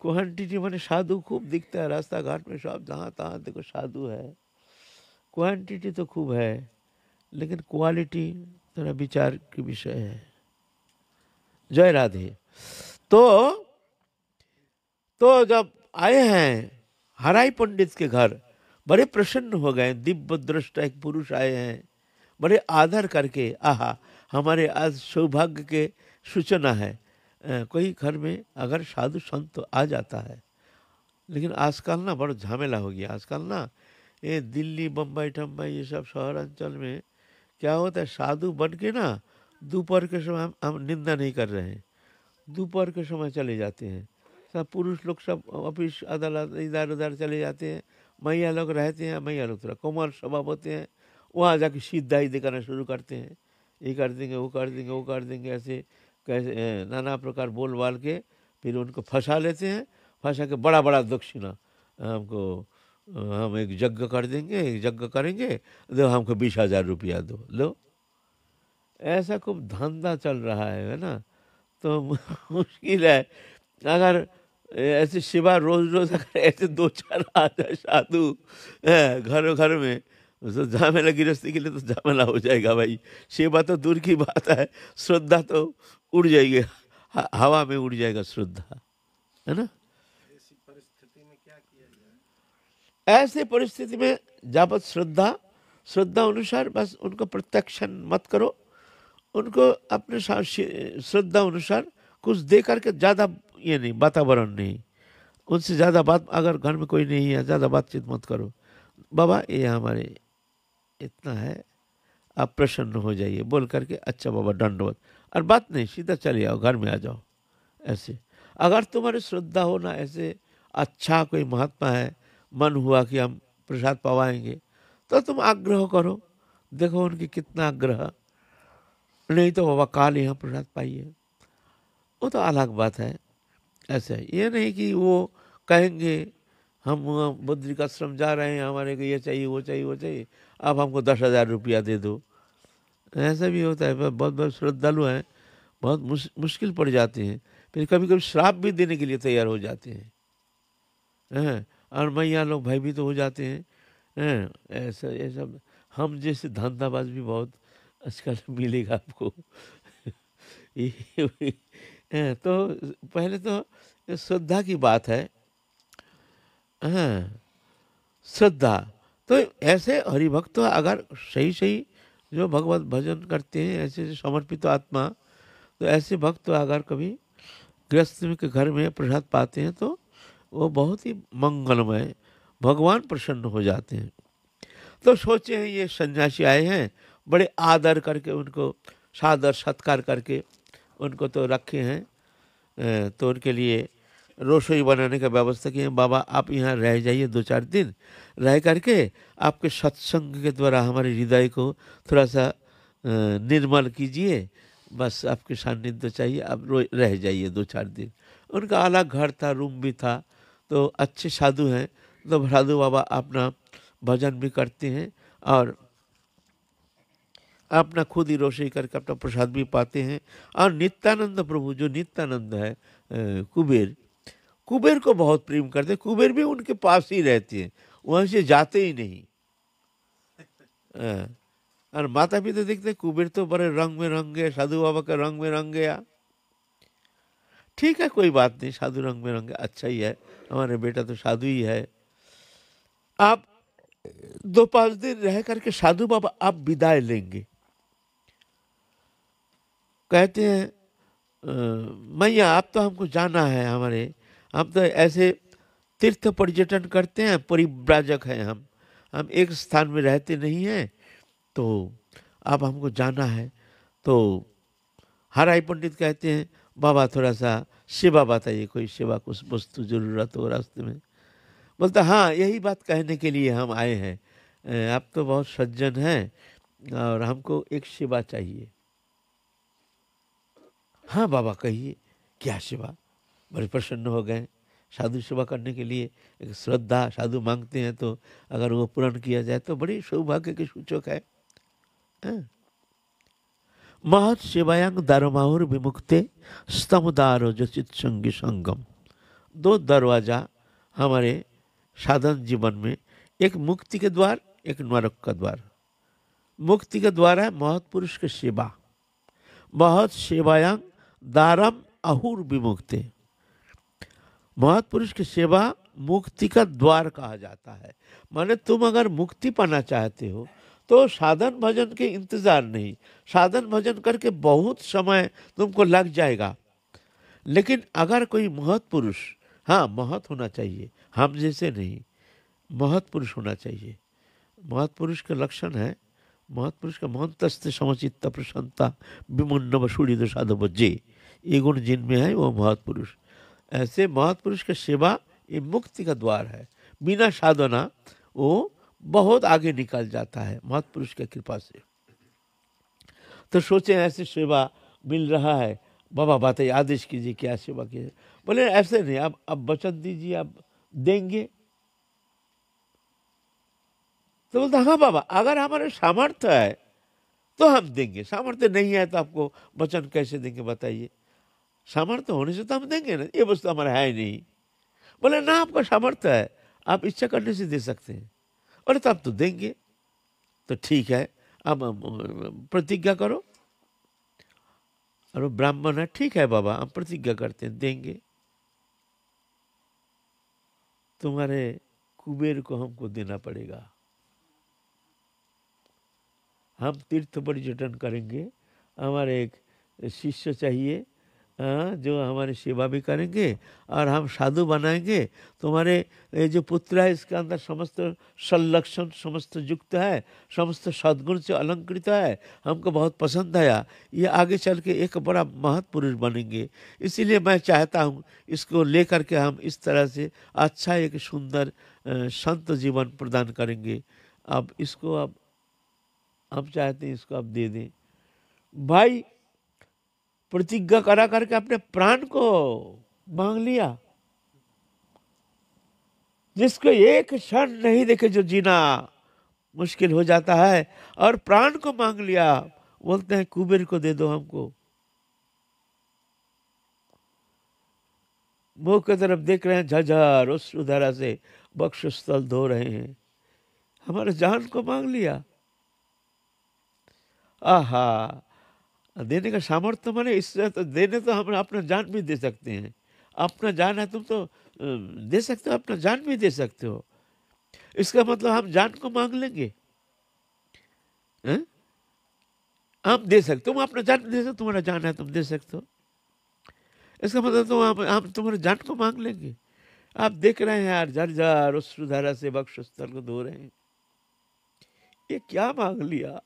क्वांटिटी माने साधु खूब दिखता है रास्ता घाट में, सब जहाँ तहाँ देखो साधु है। क्वांटिटी तो खूब है, लेकिन क्वालिटी थोड़ा विचार की विषय है। जय राधे। तो जब आए हैं हराई पंडित के घर, बड़े प्रसन्न हो गए। दिव्य दृष्टा एक पुरुष आए हैं, बड़े आदर करके, आहा हमारे आज सौभाग्य के सूचना है। कोई घर में अगर साधु संत आ जाता है, लेकिन आजकल ना बड़ा झमेला हो गया। आजकल ना ये दिल्ली बम्बई ठम्बई ये सब शहर अंचल में क्या होता है, साधु बन के ना दोपहर के समय, हम निंदा नहीं कर रहे हैं, दोपहर के समय चले जाते हैं। सब पुरुष लोग सब ऑफिस अदालत इधर उधर चले जाते हैं, मैया लोग रहते हैं, मैया लोग थोड़ा कोमल स्वभाव होते हैं, वहाँ जाके सीधाई दिखाना शुरू करते हैं। ये कर देंगे, वो कर देंगे, वो कर देंगे, ऐसे कैसे नाना प्रकार बोल बाल के फिर उनको फंसा लेते हैं। फंसा के बड़ा बड़ा दक्षिणा हमको, हम एक यज्ञ कर देंगे, एक यज्ञ करेंगे, दो हमको 20,000 रुपया दो, लो। ऐसा खूब धंधा चल रहा है ना। तो मुश्किल है अगर ऐसे सेवा रोज रोज अगर ऐसे 2-4 आ जाए साधु घर घर में, तो झमेला गृहस्थी के लिए तो झमेला हो जाएगा भाई। सेवा तो दूर की बात है, श्रद्धा तो उड़ जाएगी, हवा में उड़ जाएगा श्रद्धा, है ना। ऐसी परिस्थिति में क्या किया जाए? ऐसे परिस्थिति में जावत श्रद्धा अनुसार बस उनको प्रत्यक्षण मत करो, उनको अपने श्रद्धा अनुसार कुछ दे करके, ज़्यादा ये नहीं, वातावरण नहीं, उनसे ज़्यादा बात, अगर घर में कोई नहीं है ज़्यादा बातचीत मत करो। बाबा ये हमारे इतना है, आप प्रसन्न हो जाइए बोल करके, अच्छा बाबा दंडवत, और बात नहीं, सीधा चले आओ, घर में आ जाओ। ऐसे अगर तुम्हारी श्रद्धा हो ना, ऐसे अच्छा कोई महात्मा है, मन हुआ कि हम प्रसाद पवाएंगे, तो तुम आग्रह करो, देखो उनकी कितना आग्रह। नहीं तो बाबा काल यहाँ प्रसाद पाइए, वो तो अलग बात है। ऐसा ये नहीं कि वो कहेंगे हम बद्रिकाश्रम जा रहे हैं, हमारे को ये चाहिए वो चाहिए वो चाहिए, आप हमको 10,000 रुपया दे दो। ऐसा भी होता है। बहुत बहुत श्रद्धालु हैं, बहुत मुश्किल पड़ जाते हैं, फिर कभी कभी श्राप भी देने के लिए तैयार हो जाते हैं, और मैया लोग भयभीत तो हो जाते हैं। ऐसा ये सब हम जैसे धंधाबाज भी बहुत आजकल मिलेगा आपको। तो पहले तो श्रद्धा की बात है। श्रद्धा तो ऐसे हरिभक्त तो अगर सही सही जो भगवत भजन करते हैं, ऐसे समर्पित आत्मा, तो ऐसे भक्त तो अगर कभी गृहस्थ के घर में प्रसाद पाते हैं तो वो बहुत ही मंगलमय, भगवान प्रसन्न हो जाते हैं। तो सोचे हैं ये सन्यासी आए हैं, बड़े आदर करके उनको सादर सत्कार करके उनको तो रखे हैं। तो उनके लिए रसोई बनाने का व्यवस्था की है। बाबा आप यहाँ रह जाइए 2-4 दिन, रह करके आपके सत्संग के द्वारा हमारे हृदय को थोड़ा सा निर्मल कीजिए, बस आपके सान्निध्य चाहिए, आप रह जाइए 2-4 दिन। उनका अलग घर था, रूम भी था, तो अच्छे साधु हैं। तो साधु बाबा अपना भजन भी करते हैं और अपना खुद ही रोषई करके अपना प्रसाद भी पाते हैं। और नित्यानंद प्रभु जो नित्यानंद है, कुबेर को बहुत प्रेम करते हैं। कुबेर भी उनके पास ही रहते हैं, वहाँ से जाते ही नहीं। और माता पिता देखते कुबेर तो बड़े रंग में रंगे, साधु बाबा का रंग में रंग गया। ठीक है, कोई बात नहीं, साधु रंग में रंगे, अच्छा ही है, हमारे बेटा तो साधु ही है। आप 2-5 दिन रह करके साधु बाबा आप विदाई लेंगे। कहते हैं मैया आप तो हमको जाना है, हम तो ऐसे तीर्थ पर्यटन करते हैं, परिव्राजक हैं हम एक स्थान में रहते नहीं हैं, तो आप हमको जाना है। तो हराई पंडित कहते हैं बाबा थोड़ा सा सेवा बताइए, कोई सेवा कुछ वस्तु जरूरत हो रास्ते में। बोलता हाँ यही बात कहने के लिए हम आए हैं, आप तो बहुत सज्जन हैं और हमको एक सेवा चाहिए। हाँ बाबा कहिए क्या सेवा। बड़े प्रसन्न हो गए। साधु सेवा करने के लिए एक श्रद्धा साधु मांगते हैं, तो अगर वो पूर्ण किया जाए तो बड़ी सौभाग्य के सूचक है। महत सेवायांग दारमाहुर विमुक्ते स्तमदारो जचित संगी संगम। 2 दरवाजा हमारे साधन जीवन में, एक मुक्ति के द्वार, एक नरक का द्वार। मुक्ति का द्वार है महत पुरुष की सेवा। महत सेवायांग दारम अहुर विमुक्ते। महत पुरुष की सेवा मुक्ति का द्वार कहा जाता है। माने तुम अगर मुक्ति पाना चाहते हो तो साधन भजन के इंतजार नहीं, साधन भजन करके बहुत समय तुमको लग जाएगा। लेकिन अगर कोई महत पुरुष, हाँ महत होना चाहिए, हम जैसे नहीं, महत पुरुष होना चाहिए। महत पुरुष का लक्षण है, महत पुरुष का महंतस्थ समचित्त प्रसन्नता विमुन्नव सूर्य साधव जे, ये गुण जिनमें है वो महत पुरुष। ऐसे महत पुरुष की सेवा ये मुक्ति का द्वार है। बिना साधना वो बहुत आगे निकल जाता है महत पुरुष की कृपा से। तो सोचे ऐसे सेवा मिल रहा है, बाबा बताइए आदेश कीजिए क्या सेवा कीजिए। बोले ऐसे नहीं, आप अब वचन दीजिए, आप देंगे। तो बोलता हाँ बाबा अगर हमारे सामर्थ्य है तो हम देंगे, सामर्थ्य नहीं है तो आपको वचन कैसे देंगे बताइए। सामर्थ्य होने से तो हम देंगे ना, ये वस्तु हमारा है ही नहीं। बोले ना आपका सामर्थ्य है, आप इच्छा करने से दे सकते हैं। और तब तो देंगे। तो ठीक है, अब प्रतिज्ञा करो। और वो ब्राह्मण है, ठीक है बाबा हम प्रतिज्ञा करते हैं, देंगे। तुम्हारे कुबेर को हमको देना पड़ेगा, हम तीर्थ पर्यटन करेंगे, हमारे एक शिष्य चाहिए जो हमारी सेवा भी करेंगे और हम साधु बनाएंगे। तुम्हारे ये जो पुत्र है इसके अंदर समस्त संलक्षण समस्त युक्त है, समस्त सद्गुण से अलंकृत है, हमको बहुत पसंद आया, ये आगे चल के एक बड़ा महत पुरुष बनेंगे। इसीलिए मैं चाहता हूँ इसको लेकर के हम इस तरह से अच्छा एक सुंदर संत जीवन प्रदान करेंगे। अब इसको अब हम चाहते हैं इसको आप दे दें। भाई प्रतिज्ञा करा करके अपने प्राण को मांग लिया। जिसको एक क्षण नहीं देखे जो जीना मुश्किल हो जाता है, और प्राण को मांग लिया। बोलते हैं कुबेर को दे दो हमको। मुंह की तरफ देख रहे हैं, झझर अश्रुधारा से वक्षस्थल धो रहे हैं, हमारे जान को मांग लिया। आहा, देने का सामर्थ्य माने इससे तो देने तो हम अपना जान भी दे सकते हैं। अपना जान है, तुम तो दे सकते हो, अपना जान भी दे सकते हो। इसका मतलब हम जान को मांग लेंगे। हम दे सकते हो, तुम अपना जान दे सकते हो, तुम्हारा जान है तुम दे सकते हो। इसका मतलब तुम हम तुम्हारे जान को मांग लेंगे। आप देख रहे हैं यार, झरझर अश्रुधारा से वक्षस्थल को धो रहे हैं। ये क्या मांग लिया?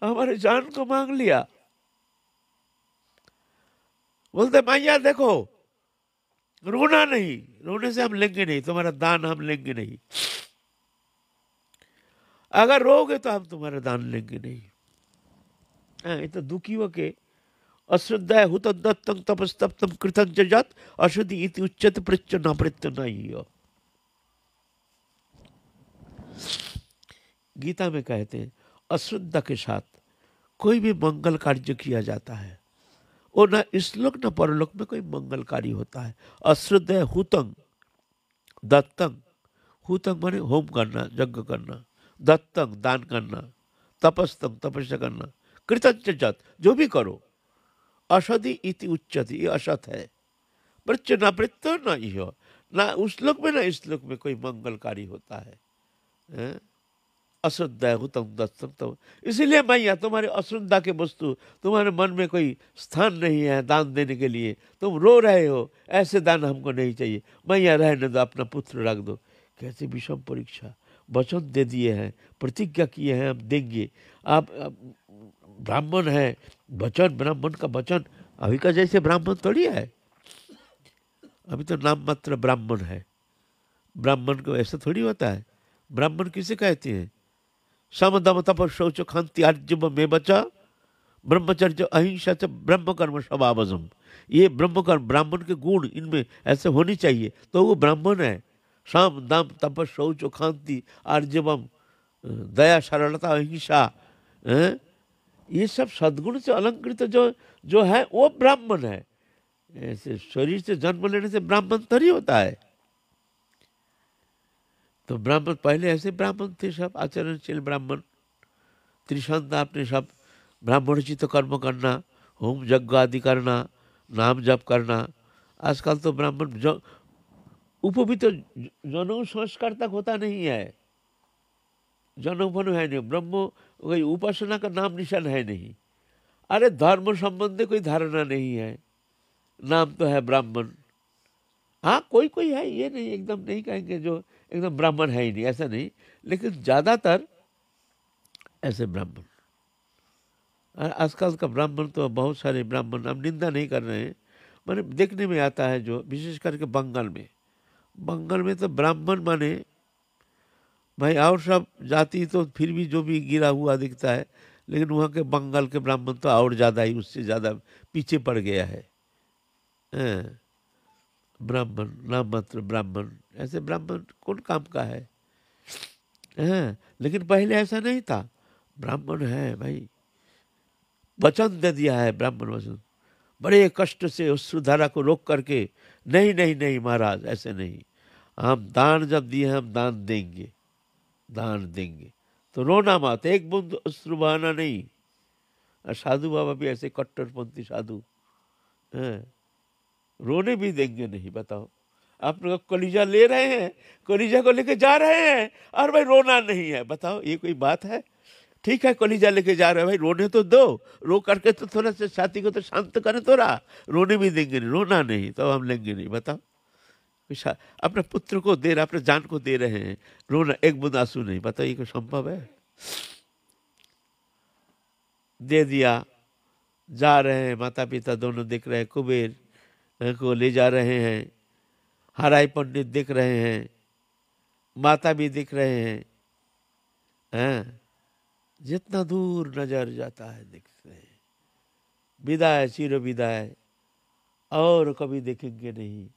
हमारे जान को मांग लिया। बोलते मैया देखो, रोना नहीं, रोने से हम लेंगे नहीं, तुम्हारा दान हम लेंगे नहीं। अगर रोगे तो हम तुम्हारा दान लेंगे नहीं। ये तो दुखी हो के अश्रद्धा हुत दत्तं तपस्तप्तं कृतं जजात अशुद्धि इति उच्यते पृच्छ न पृत्य न। गीता में कहते हैं अश्रद्धा के साथ कोई भी मंगल कार्य किया जाता है और न इसलोक न परलोक में कोई मंगलकारी होता है। अश्रद्धा हुतं दत्तं, हुतं माने होम करना, यज्ञ करना, दत्तं दान करना, तपस्तम, तपस्या करना, कृतज्ञ जो भी करो, असधि इति उच्चति, ये असत है, प्रच न प्रत्यो न इहो, ना उस श्लोक में ना इस श्लोक में कोई मंगलकारी होता है, हैं? अश्रद्धा हुतम दत्तम तम, इसीलिए मैया तुम्हारे अश्रद्धा के वस्तु, तुम्हारे मन में कोई स्थान नहीं है दान देने के लिए, तुम रो रहे हो, ऐसे दान हमको नहीं चाहिए, मैया रहने दो, अपना पुत्र रख दो। कैसे विषम परीक्षा, वचन दे दिए हैं, प्रतिज्ञा किए हैं हम देंगे, आप ब्राह्मण है, वचन ब्राह्मण का वचन, अभी का जैसे ब्राह्मण थोड़ी है, अभी तो नाम मात्र ब्राह्मण है, ब्राह्मण को ऐसा थोड़ी होता है। ब्राह्मण किसे कहते हैं? सम दम तप शौच खांति आर्जव में बचा, ब्रह्मचर्य अहिंसा च ब्रह्म कर्म स्वभावजम, ये ब्रह्म कर्म ब्राह्मण के गुण इनमें ऐसे होनी चाहिए, तो वो ब्राह्मण है। साम दाम तप शौच खांति आर्जवम, दया सरलता अहिंसा, ये सब सद्गुण से अलंकृत जो है वो ब्राह्मण है। ऐसे शरीर से जन्म लेने से ब्राह्मण थोड़ी होता है। तो ब्राह्मण पहले ऐसे ब्राह्मण थे सब, आचरणशील ब्राह्मण, त्रिसंध आपने सब ब्राह्मणोचित कर्म करना, होम यज्ञ आदि करना, नाम जप करना। आजकल तो ब्राह्मण उपवी तो जनेऊ संस्कार तक होता नहीं है, जनेऊ बनो है नहीं, ब्रह्म कोई उपासना का नाम निशान है नहीं। अरे धर्म संबंधी कोई धारणा नहीं है, नाम तो है ब्राह्मण। हाँ कोई कोई है, ये नहीं एकदम नहीं कहेंगे जो एकदम ब्राह्मण है ही नहीं, ऐसा नहीं, लेकिन ज़्यादातर ऐसे ब्राह्मण। आजकल का ब्राह्मण तो बहुत सारे ब्राह्मण, हम निंदा नहीं कर रहे हैं, माने देखने में आता है जो विशेष करके बंगाल में तो ब्राह्मण माने भाई, और सब जाति तो फिर भी जो भी गिरा हुआ दिखता है, लेकिन वहाँ के बंगाल के ब्राह्मण तो और ज़्यादा ही उससे ज़्यादा पीछे पड़ गया है। ब्राह्मण, नाम मात्र ब्राह्मण, ऐसे ब्राह्मण कौन काम का है? लेकिन पहले ऐसा नहीं था, ब्राह्मण है भाई, वचन दे दिया है, ब्राह्मण वचन, बड़े कष्ट से अश्रुधारा को रोक करके, नहीं नहीं नहीं महाराज ऐसे नहीं, हम दान जब दिए हम दान देंगे, दान देंगे, तो रोना मत, एक बूंद अश्रु बहाना नहीं। और साधु बाबा भी ऐसे कट्टरपंथी साधु हैं, रोने भी देंगे नहीं। बताओ, आप लोग कलीजा ले रहे हैं, कलीजा को लेके जा रहे हैं, और भाई रोना नहीं है, बताओ ये कोई बात है? ठीक है कलीजा लेके जा रहे हैं भाई, रोने तो दो, रो करके तो थोड़ा सा छाती को तो शांत करें, थोड़ा रोने भी देंगे नहीं, रोना नहीं तो हम लेंगे नहीं। बताओ, अपने पुत्र को दे रहे, अपने जान को दे रहे हैं, रोना एक बूंद आंसू नहीं, बताओ ये कोई संभव है? दे दिया, जा रहे हैं, माता पिता दोनों देख रहे हैं, कुबेर को ले जा रहे हैं, हराई पंडित देख रहे हैं, माता भी दिख रहे हैं, जितना दूर नजर जाता है देखते हैं, विदाई चिर विदाई, और कभी देखेंगे नहीं,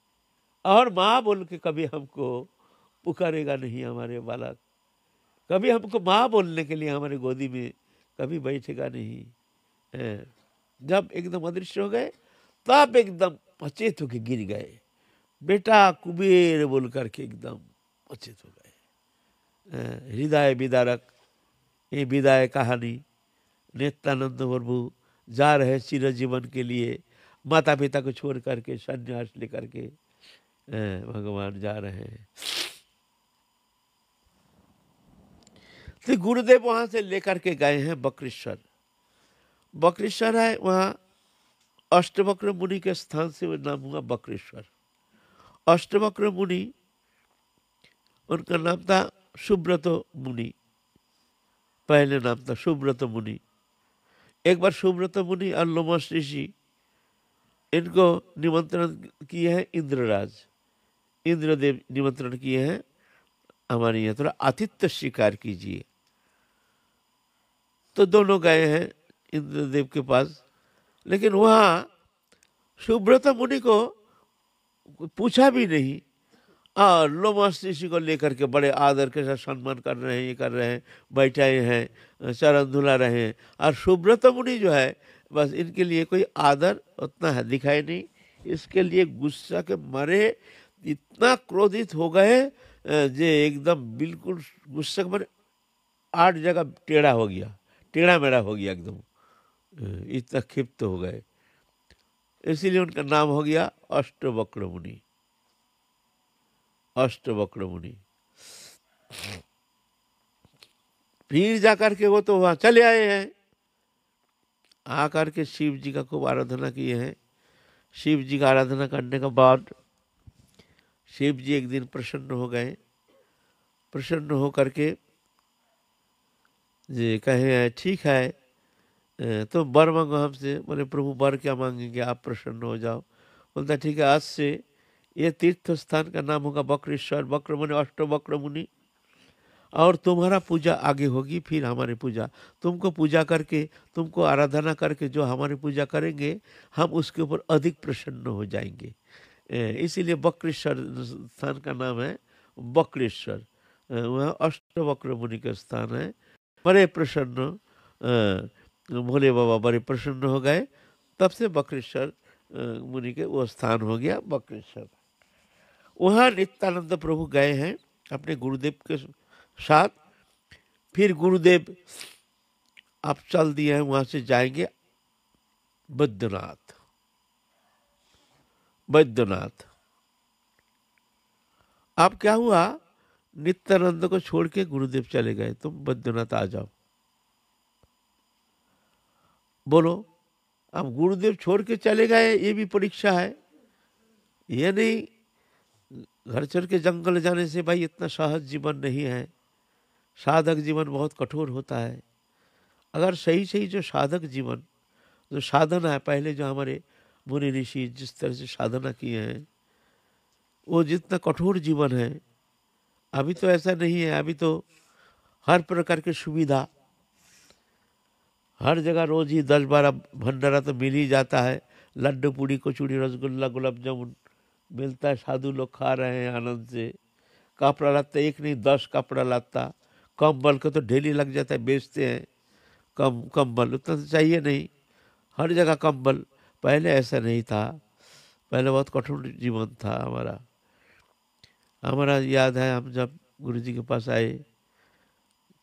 और माँ बोल के कभी हमको पुकारेगा नहीं हमारे बालक, कभी हमको माँ बोलने के लिए हमारे गोदी में कभी बैठेगा नहीं। जब एकदम अदृश्य हो गए तब एकदम अचेत होके गिर गए, बेटा कुबेर बोल करके एकदम अचेत हो गए। हृदय विदारक ये विदाई कहानी, नित्यानंद प्रभु जा रहे चिर जीवन के लिए, माता पिता को छोड़ करके संन्यास लेकर के भगवान जा रहे हैं। तो गुरुदेव वहां से लेकर के गए हैं बक्रेश्वर। बक्रेश्वर है, वहाँ अष्टवक्र मुनि के स्थान से वो नाम हुआ बक्रेश्वर। अष्टवक्र मुनि, उनका नाम था सुब्रत मुनि, पहले नाम था सुब्रत मुनि। एक बार सुब्रत मुनि और लोमस ऋषि इनको निमंत्रण किए हैं इंद्रराज, इंद्रदेव निमंत्रण किए हैं, हमारे यहाँ थोड़ा आतिथ्य स्वीकार कीजिए। तो दोनों गए हैं इंद्रदेव के पास, लेकिन वहाँ सुब्रत मुनि को पूछा भी नहीं, और लोमस ऋषि को लेकर के बड़े आदर के साथ सम्मान कर रहे हैं, ये कर रहे हैं, बैठाए हैं, चरण धुला रहे हैं। और सुब्रत मुनि जो है बस इनके लिए कोई आदर उतना है दिखाई नहीं, इसके लिए गुस्सा के मारे इतना क्रोधित हो गए जे एकदम बिल्कुल गुस्सा के मारे 8 जगह टेढ़ा हो गया, टेढ़ा मेढ़ा हो गया एकदम, इतना क्षिप्त हो गए। इसीलिए उनका नाम हो गया अष्टवक्र मुनि। अष्टवक्र मुनि। फिर जाकर के वो तो वहां चले आए हैं, आकर के शिव जी का खूब आराधना किए हैं। शिव जी का आराधना करने के बाद शिव जी एक दिन प्रसन्न हो गए। प्रसन्न हो करके जी कहे ठीक है, तो वर मांगो हमसे। बोले प्रभु वर क्या मांगेंगे, आप प्रसन्न हो जाओ। बोलता ठीक है, आज से ये तीर्थ स्थान का नाम होगा वक्रेश्वर। वक्र मुनि, अष्टवक्र मुनि। और तुम्हारा पूजा आगे होगी, फिर हमारी पूजा। तुमको पूजा करके, तुमको आराधना करके जो हमारी पूजा करेंगे, हम उसके ऊपर अधिक प्रसन्न हो जाएंगे। इसीलिए वक्रेश्वर स्थान का नाम है वक्रेश्वर। वहाँ अष्टवक्र मुनि का स्थान है। बड़े प्रसन्न, भोले बाबा बड़े प्रसन्न हो गए। तब से वक्रेश्वर मुनि के वो स्थान हो गया वक्रेश्वर। वहाँ नित्यानंद प्रभु गए हैं अपने गुरुदेव के साथ। फिर गुरुदेव आप चल दिए हैं, वहां से जाएंगे बैद्यनाथ। बैद्यनाथ अब क्या हुआ, नित्यानंद को छोड़ के गुरुदेव चले गए, तुम बैद्यनाथ आ जाओ। बोलो, अब गुरुदेव छोड़ के चले गए, ये भी परीक्षा है। ये नहीं घर छोड़ के जंगल जाने से भाई इतना सहज जीवन नहीं है। साधक जीवन बहुत कठोर होता है। अगर सही सही जो साधक जीवन, जो साधना है, पहले जो हमारे मुनि ऋषि जिस तरह से साधना किए हैं, वो जितना कठोर जीवन है, अभी तो ऐसा नहीं है। अभी तो हर प्रकार की सुविधा, हर जगह रोज ही 10-12 भंडारा तो मिल ही जाता है। लड्डू पूड़ी कचौड़ी रसगुल्ला गुलाब जामुन मिलता है, साधु लोग खा रहे हैं आनंद से। कपड़ा लत्ता एक नहीं 10 कपड़ा लत्ता, कंबल का तो ढेली लग जाता है, बेचते हैं। कंबल उतना तो चाहिए नहीं, हर जगह कंबल। पहले ऐसा नहीं था, पहले बहुत कठोर जीवन था हमारा। हमारा याद है, हम जब गुरु जी के पास आए,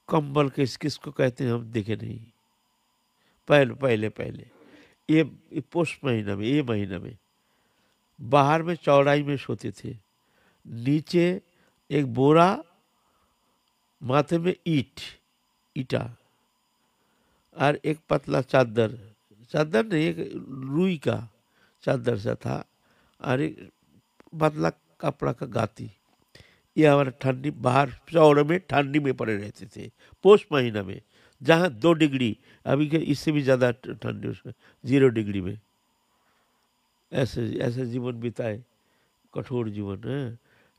कंबल किसको कहते हैं हम देखे नहीं। पहले पहले पहले ये पोष महीना में, ये महीना में बाहर में चौड़ाई में सोते थे, नीचे एक बोरा, माथे में ईटा और एक पतला चादर, चादर नहीं एक रुई का चादर सा था, और एक पतला कपड़ा का गाती। ये हमारा ठंडी, बाहर चौड़े में ठंडी में पड़े रहते थे पोष महीना में, जहाँ 2 डिग्री, अभी के इससे भी ज़्यादा ठंडी, उसमें 0 डिग्री में ऐसे ऐसे जीवन बिताए, कठोर जीवन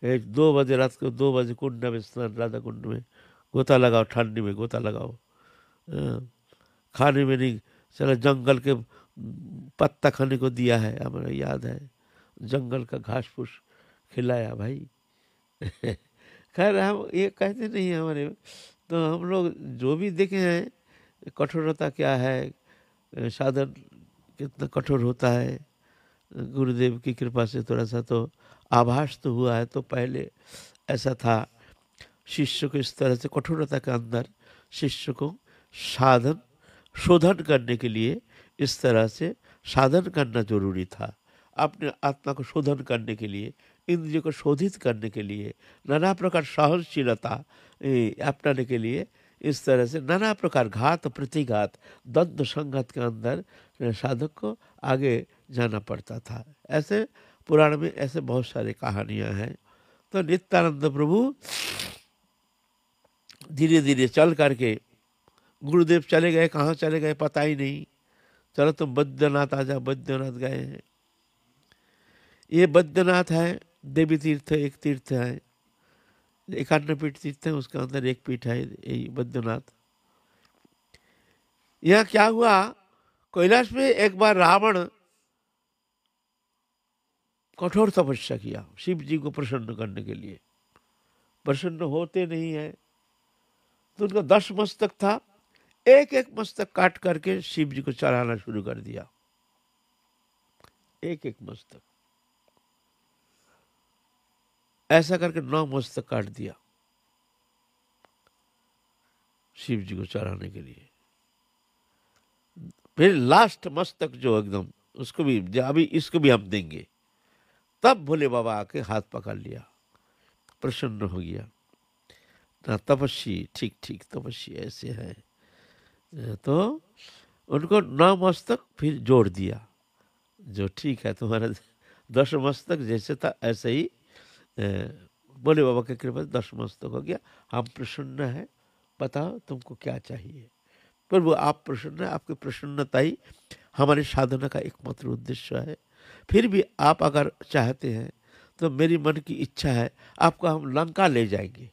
है। 2 बजे रात को, 2 बजे कुंड में स्नान, राधा कुंड में गोता लगाओ, ठंडी में गोता लगाओ। खाने में नहीं, चलो जंगल के पत्ता खाने को दिया है, हमारा याद है, जंगल का घास फूस खिलाया भाई। खैर हम ये कहते नहीं है हमारे, तो हम लोग जो भी देखे हैं कठोरता क्या है, साधन कितना कठोर होता है, गुरुदेव की कृपा से थोड़ा सा तो आभास तो हुआ है। तो पहले ऐसा था, शिष्य को इस तरह से कठोरता के अंदर शिष्य को साधन शोधन करने के लिए इस तरह से साधन करना जरूरी था। अपने आत्मा को शोधन करने के लिए, इंद्रिय को शोधित करने के लिए, नाना प्रकार सहनशीलता अपनाने के लिए, इस तरह से नाना प्रकार घात प्रतिघात द्वंद्व संघात के अंदर साधक को आगे जाना पड़ता था। ऐसे पुराण में ऐसे बहुत सारी कहानियां हैं। तो नित्यानंद प्रभु धीरे धीरे चल करके, गुरुदेव चले गए, कहाँ चले गए पता ही नहीं। चलो तुम बैद्यनाथ आ जाओ। बैद्यनाथ गए हैं। ये बैद्यनाथ है, देवी तीर्थ एक तीर्थ है, 51 पीठ तीर्थ है, उसके अंदर एक पीठ है यही बैद्यनाथ। यह क्या हुआ, कैलाश में एक बार रावण कठोर तपस्या किया शिव जी को प्रसन्न करने के लिए। प्रसन्न होते नहीं है, तो उनका 10 मस्तक था, एक एक मस्तक काट करके शिव जी को चढ़ाना शुरू कर दिया। एक एक मस्तक ऐसा करके 9 मस्तक काट दिया शिव जी को चढ़ाने के लिए। फिर लास्ट मस्तक जो एकदम उसको भी अभी इसको भी हम देंगे। तब भोले बाबा आके हाथ पकड़ लिया, प्रसन्न हो गया ना। तपस्वी, ठीक ठीक तपस्वी ऐसे है। तो उनको 9 मस्तक फिर जोड़ दिया, जो ठीक है तुम्हारा 10 मस्तक जैसे था ऐसे ही भोले बाबा के कृपा से 10 मस्तक हो गया। हम प्रसन्न है, बताओ तुमको क्या चाहिए। प्रभु आप प्रसन्न है, आपकी प्रसन्नता ही हमारी साधना का एकमात्र उद्देश्य है। फिर भी आप अगर चाहते हैं तो मेरी मन की इच्छा है, आपको हम लंका ले जाएंगे।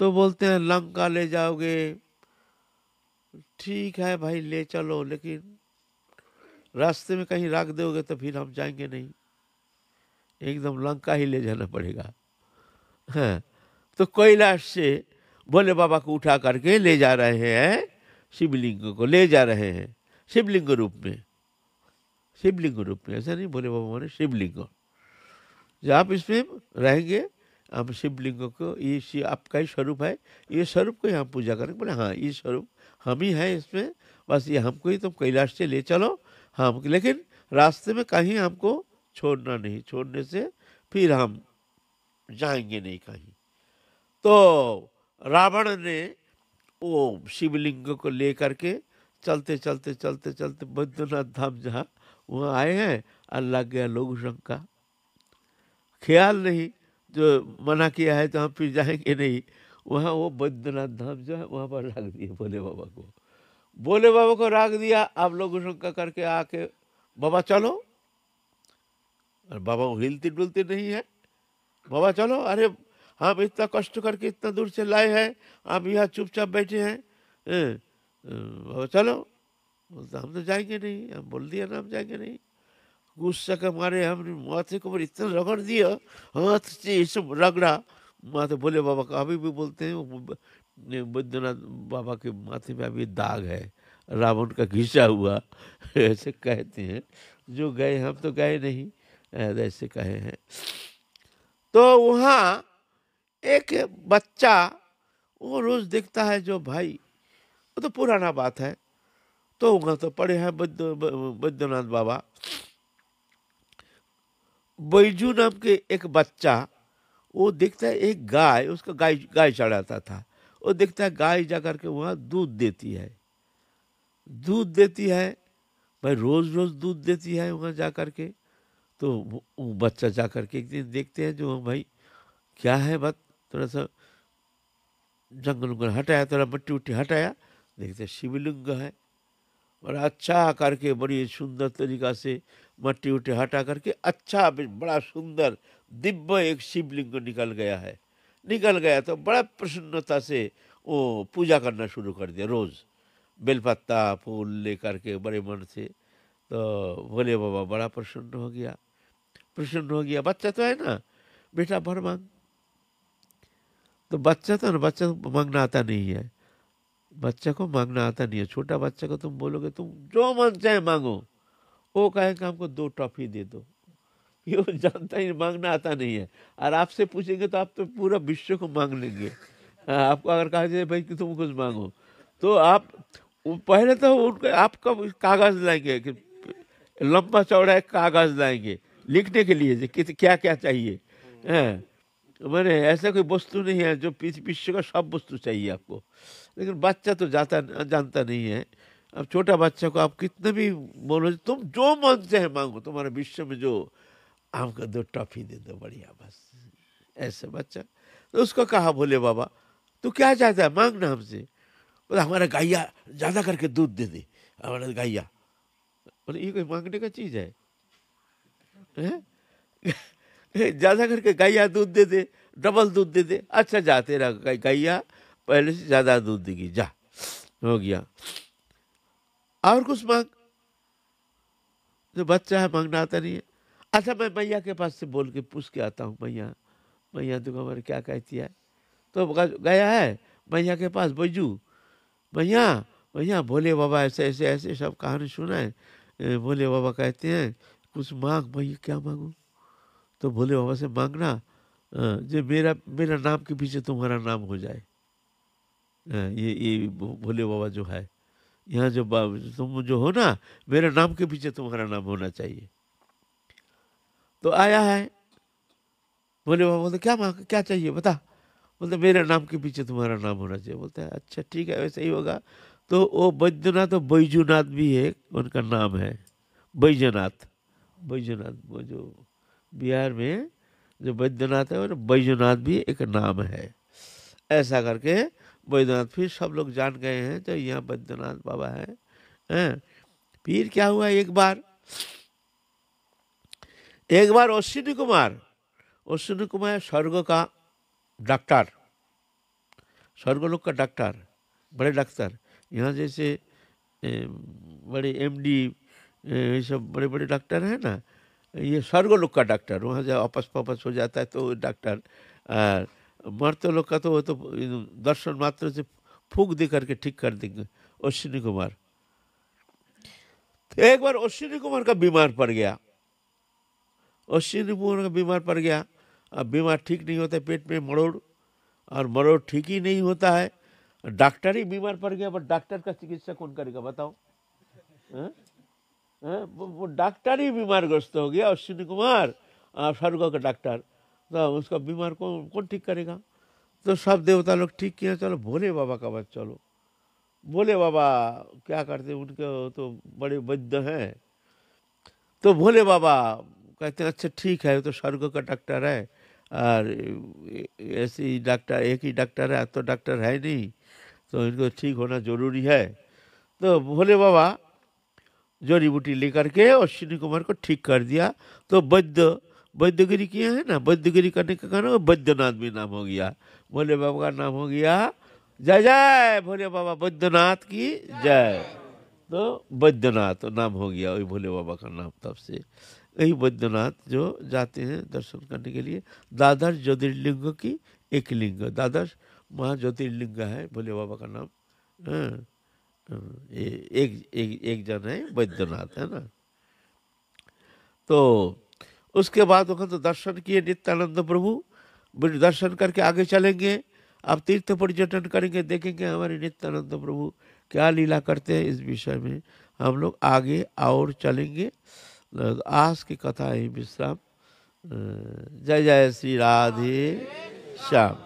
तो बोलते हैं लंका ले जाओगे, ठीक है भाई ले चलो, लेकिन रास्ते में कहीं रख दोगे तो फिर हम जाएंगे नहीं, एकदम लंका ही ले जाना पड़ेगा। हाँ, तो कैलाश से भोले बाबा को उठा करके ले जा रहे हैं, शिवलिंग को ले जा रहे हैं शिवलिंग रूप में। शिवलिंग रूप में, ऐसा नहीं भोले बाबा माने शिवलिंग। जब आप इसमें रहेंगे, हम शिवलिंग को, ये आपका ही स्वरूप है, ये स्वरूप को ही हम पूजा करेंगे। बोले हाँ ये स्वरूप हम ही हैं इसमें, बस ये हमको ही तुम कैलाश से ले चलो हम, लेकिन रास्ते में कहीं हमको छोड़ना नहीं, छोड़ने से फिर हम जाएंगे नहीं कहीं। तो रावण ने वो शिवलिंग को ले करके चलते चलते चलते चलते बैद्यनाथ धाम जहाँ वहाँ आए हैं, और लग गया लोग शंका, ख्याल नहीं, जो मना किया है तो हम फिर जाएंगे नहीं। वहाँ वो बैद्यनाथ धाम जो है वहाँ पर रख दिए भोले बाबा को। भोले बाबा को रख दिया। अब लोग शंका करके आके बाबा चलो, और बाबा हिलती डुलती नहीं है। बाबा चलो, अरे हम इतना कष्ट करके इतना दूर से लाए हैं, आप यहाँ चुपचाप बैठे हैं। बाबा चलो, बोलते हम तो जाएंगे नहीं, हम बोल दिया ना हम जाएंगे नहीं। गुस्सा के मारे हमने माथे को इतना रगड़ दिया, हाथ से ये सब रगड़ा माथे। भोले बाबा का अभी भी बोलते हैं, बैद्यनाथ बाबा के माथे में अभी दाग है, रावण का घिसा हुआ ऐसे कहते हैं। जो गए, हम तो गए नहीं, ऐसे कहे हैं। तो वहाँ एक बच्चा, वो रोज देखता है जो भाई, वो तो पुराना बात है, तो वहाँ तो पड़े हैं बैद्यनाथ बाबा। बैजू नाम के एक बच्चा, वो देखता है एक गाय, उसका गाय चढ़ाता था, वो देखता है गाय जा करके वहाँ दूध देती है, दूध देती है भाई, रोज रोज दूध देती है वहाँ जा करके। तो वो बच्चा जा करके एक दिन देखते हैं जो भाई क्या है बात, थोड़ा सा जंगल उंगल हटाया, थोड़ा मट्टी उट्टी हटाया, देखते शिवलिंग है, और अच्छा करके बड़ी सुंदर तरीका से मट्टी उट्टी हटा करके अच्छा बड़ा सुंदर दिव्य एक शिवलिंग निकल गया है। निकल गया तो बड़ा प्रसन्नता से वो पूजा करना शुरू कर दिया, रोज बेलपत्ता फूल ले करके बड़े मन से। तो भोले बाबा बड़ा प्रसन्न हो गया, प्रसन्न हो गया। बच्चा तो है ना, बेटा भर मांग। तो बच्चा तो ना, बच्चा को मांगना आता नहीं है, बच्चा को मांगना आता नहीं है। छोटा बच्चा को तुम बोलोगे तुम जो मन चाहे मांगो, वो कहेगा हमको 2 टॉफी दे दो, ये वो जानता ही मांगना आता नहीं है। और आपसे पूछेंगे तो आप तो पूरा विश्व को मांग लेंगे। आपको अगर कहा जाए भाई कि तुम कुछ मांगो, तो आप पहले तो उनका आपका कागज लाएंगे, कि लंबा चौड़ा एक कागज लाएंगे लिखने के लिए कि क्या क्या चाहिए। मैंने ऐसा कोई वस्तु नहीं है जो विश्व का सब वस्तु चाहिए आपको। लेकिन बच्चा तो जानता नहीं है। अब छोटा बच्चा को आप कितने भी बोलो तुम जो मन से है मांगो, तुम्हारे विश्व में जो हमको 2 टॉफी दे दो, बढ़िया बस, ऐसे बच्चा। तो उसको कहा भोले बाबा तू क्या चाहता है मांगना हमसे। बोला हमारा गैया ज्यादा करके दूध दे दे, हमारा गैया। बोले ये कोई मांगने का चीज है? ज्यादा करके गैया दूध दे दे, डबल दूध दे दे। अच्छा जा, तेरा गैया पहले से ज्यादा दूध देगी, जा, हो गया। और कुछ मांग, जो बच्चा है मांगना आता नहीं है। अच्छा मैं मैया के पास से बोल के पूछ के आता हूँ, मैया मैया तुम हमारे क्या कहती है। तो गया है मैया के पास, बैजू मैया मैया भोले बाबा ऐसे ऐसे ऐसे सब कहानी सुना है। भोले बाबा कहते हैं कुछ मांग। मैया क्या मांगू? तो भोले बाबा से मांगना जो मेरा नाम के पीछे तुम्हारा नाम हो जाए। ये भोले बाबा जो है, यहाँ जो तुम जो हो ना, मेरे नाम के पीछे तुम्हारा नाम होना चाहिए। तो आया है, भोले बाबा बोलते क्या मांग, क्या चाहिए बता। बोलते मेरे नाम के पीछे तुम्हारा नाम होना चाहिए। बोलते हैं अच्छा ठीक है, वैसे ही होगा। तो वो बैद्यनाथ और बैजूनाथ भी एक उनका नाम है, बैजनाथ। बैजनाथ वो जो बिहार में जो बैद्यनाथ है, और बैजनाथ भी एक नाम है। ऐसा करके बैद्यनाथ फिर सब लोग जान गए हैं तो यहाँ बैद्यनाथ बाबा है, हैं। फिर क्या हुआ, एक बार अश्विनी कुमार स्वर्ग का डॉक्टर, स्वर्गलोक का डॉक्टर, बड़े डॉक्टर, यहाँ जैसे बड़े एमडी, ये सब बड़े बड़े डॉक्टर हैं ना, ये स्वर्गलोक का डॉक्टर, वहाँ जब आपस पपस हो जाता है तो डॉक्टर। मर्त लोग का तो वो तो दर्शन मात्र से फूंक दे करके ठीक कर देंगे। अश्विनी कुमार, एक बार अश्विनी कुमार का बीमार पड़ गया, अश्विनी कुमार का बीमार पड़ गया। अब बीमार ठीक नहीं होता, पेट में मरोड़, और मरोड़ ठीक ही नहीं होता है। डॉक्टर ही बीमार पड़ गया, पर डॉक्टर का चिकित्सा कौन करेगा बताओ। वो डॉक्टर ही बीमारग्रस्त हो गया, अश्विनी कुमार स्वर्ग का डॉक्टर, तो उसका बीमार कौन कौन ठीक करेगा। तो सब देवता लोग ठीक किया, चलो भोले बाबा का बात, चलो भोले बाबा क्या करते, उनके तो बड़े वैद्य हैं। तो भोले बाबा कहते हैं अच्छा ठीक है, वो तो स्वर्ग का डॉक्टर है, और ऐसे ही डॉक्टर, एक ही डॉक्टर है तो डॉक्टर है नहीं, तो इनको ठीक होना जरूरी है। तो भोले बाबा जड़ी बूटी लेकर के अश्विनी कुमार को ठीक कर दिया। तो वैद्यगिरी किया है ना, वैद्यगिरी करने के कारण वैद्यनाथ भी नाम हो गया, भोले बाबा का नाम हो गया। जय जय भोले बाबा वैद्यनाथ की जय। तो वैद्यनाथ नाम हो गया वही भोले बाबा का नाम, तब से यही वैद्यनाथ जो जाते हैं दर्शन करने के लिए। द्वादश ज्योतिर्लिंग की एक लिंग, द्वादश महाज्योतिर्लिंग है भोले बाबा का नाम। हाँ, एक जन है वैद्यनाथ, है ना। तो उसके बाद वहाँ तो दर्शन किए नित्यानंद प्रभु, दर्शन करके आगे चलेंगे। अब तीर्थ पर्यटन करेंगे, देखेंगे हमारे नित्यानंद प्रभु क्या लीला करते हैं। इस विषय में हम लोग आगे और चलेंगे। आज की कथा ही विश्राम। जय जय श्री राधे श्याम।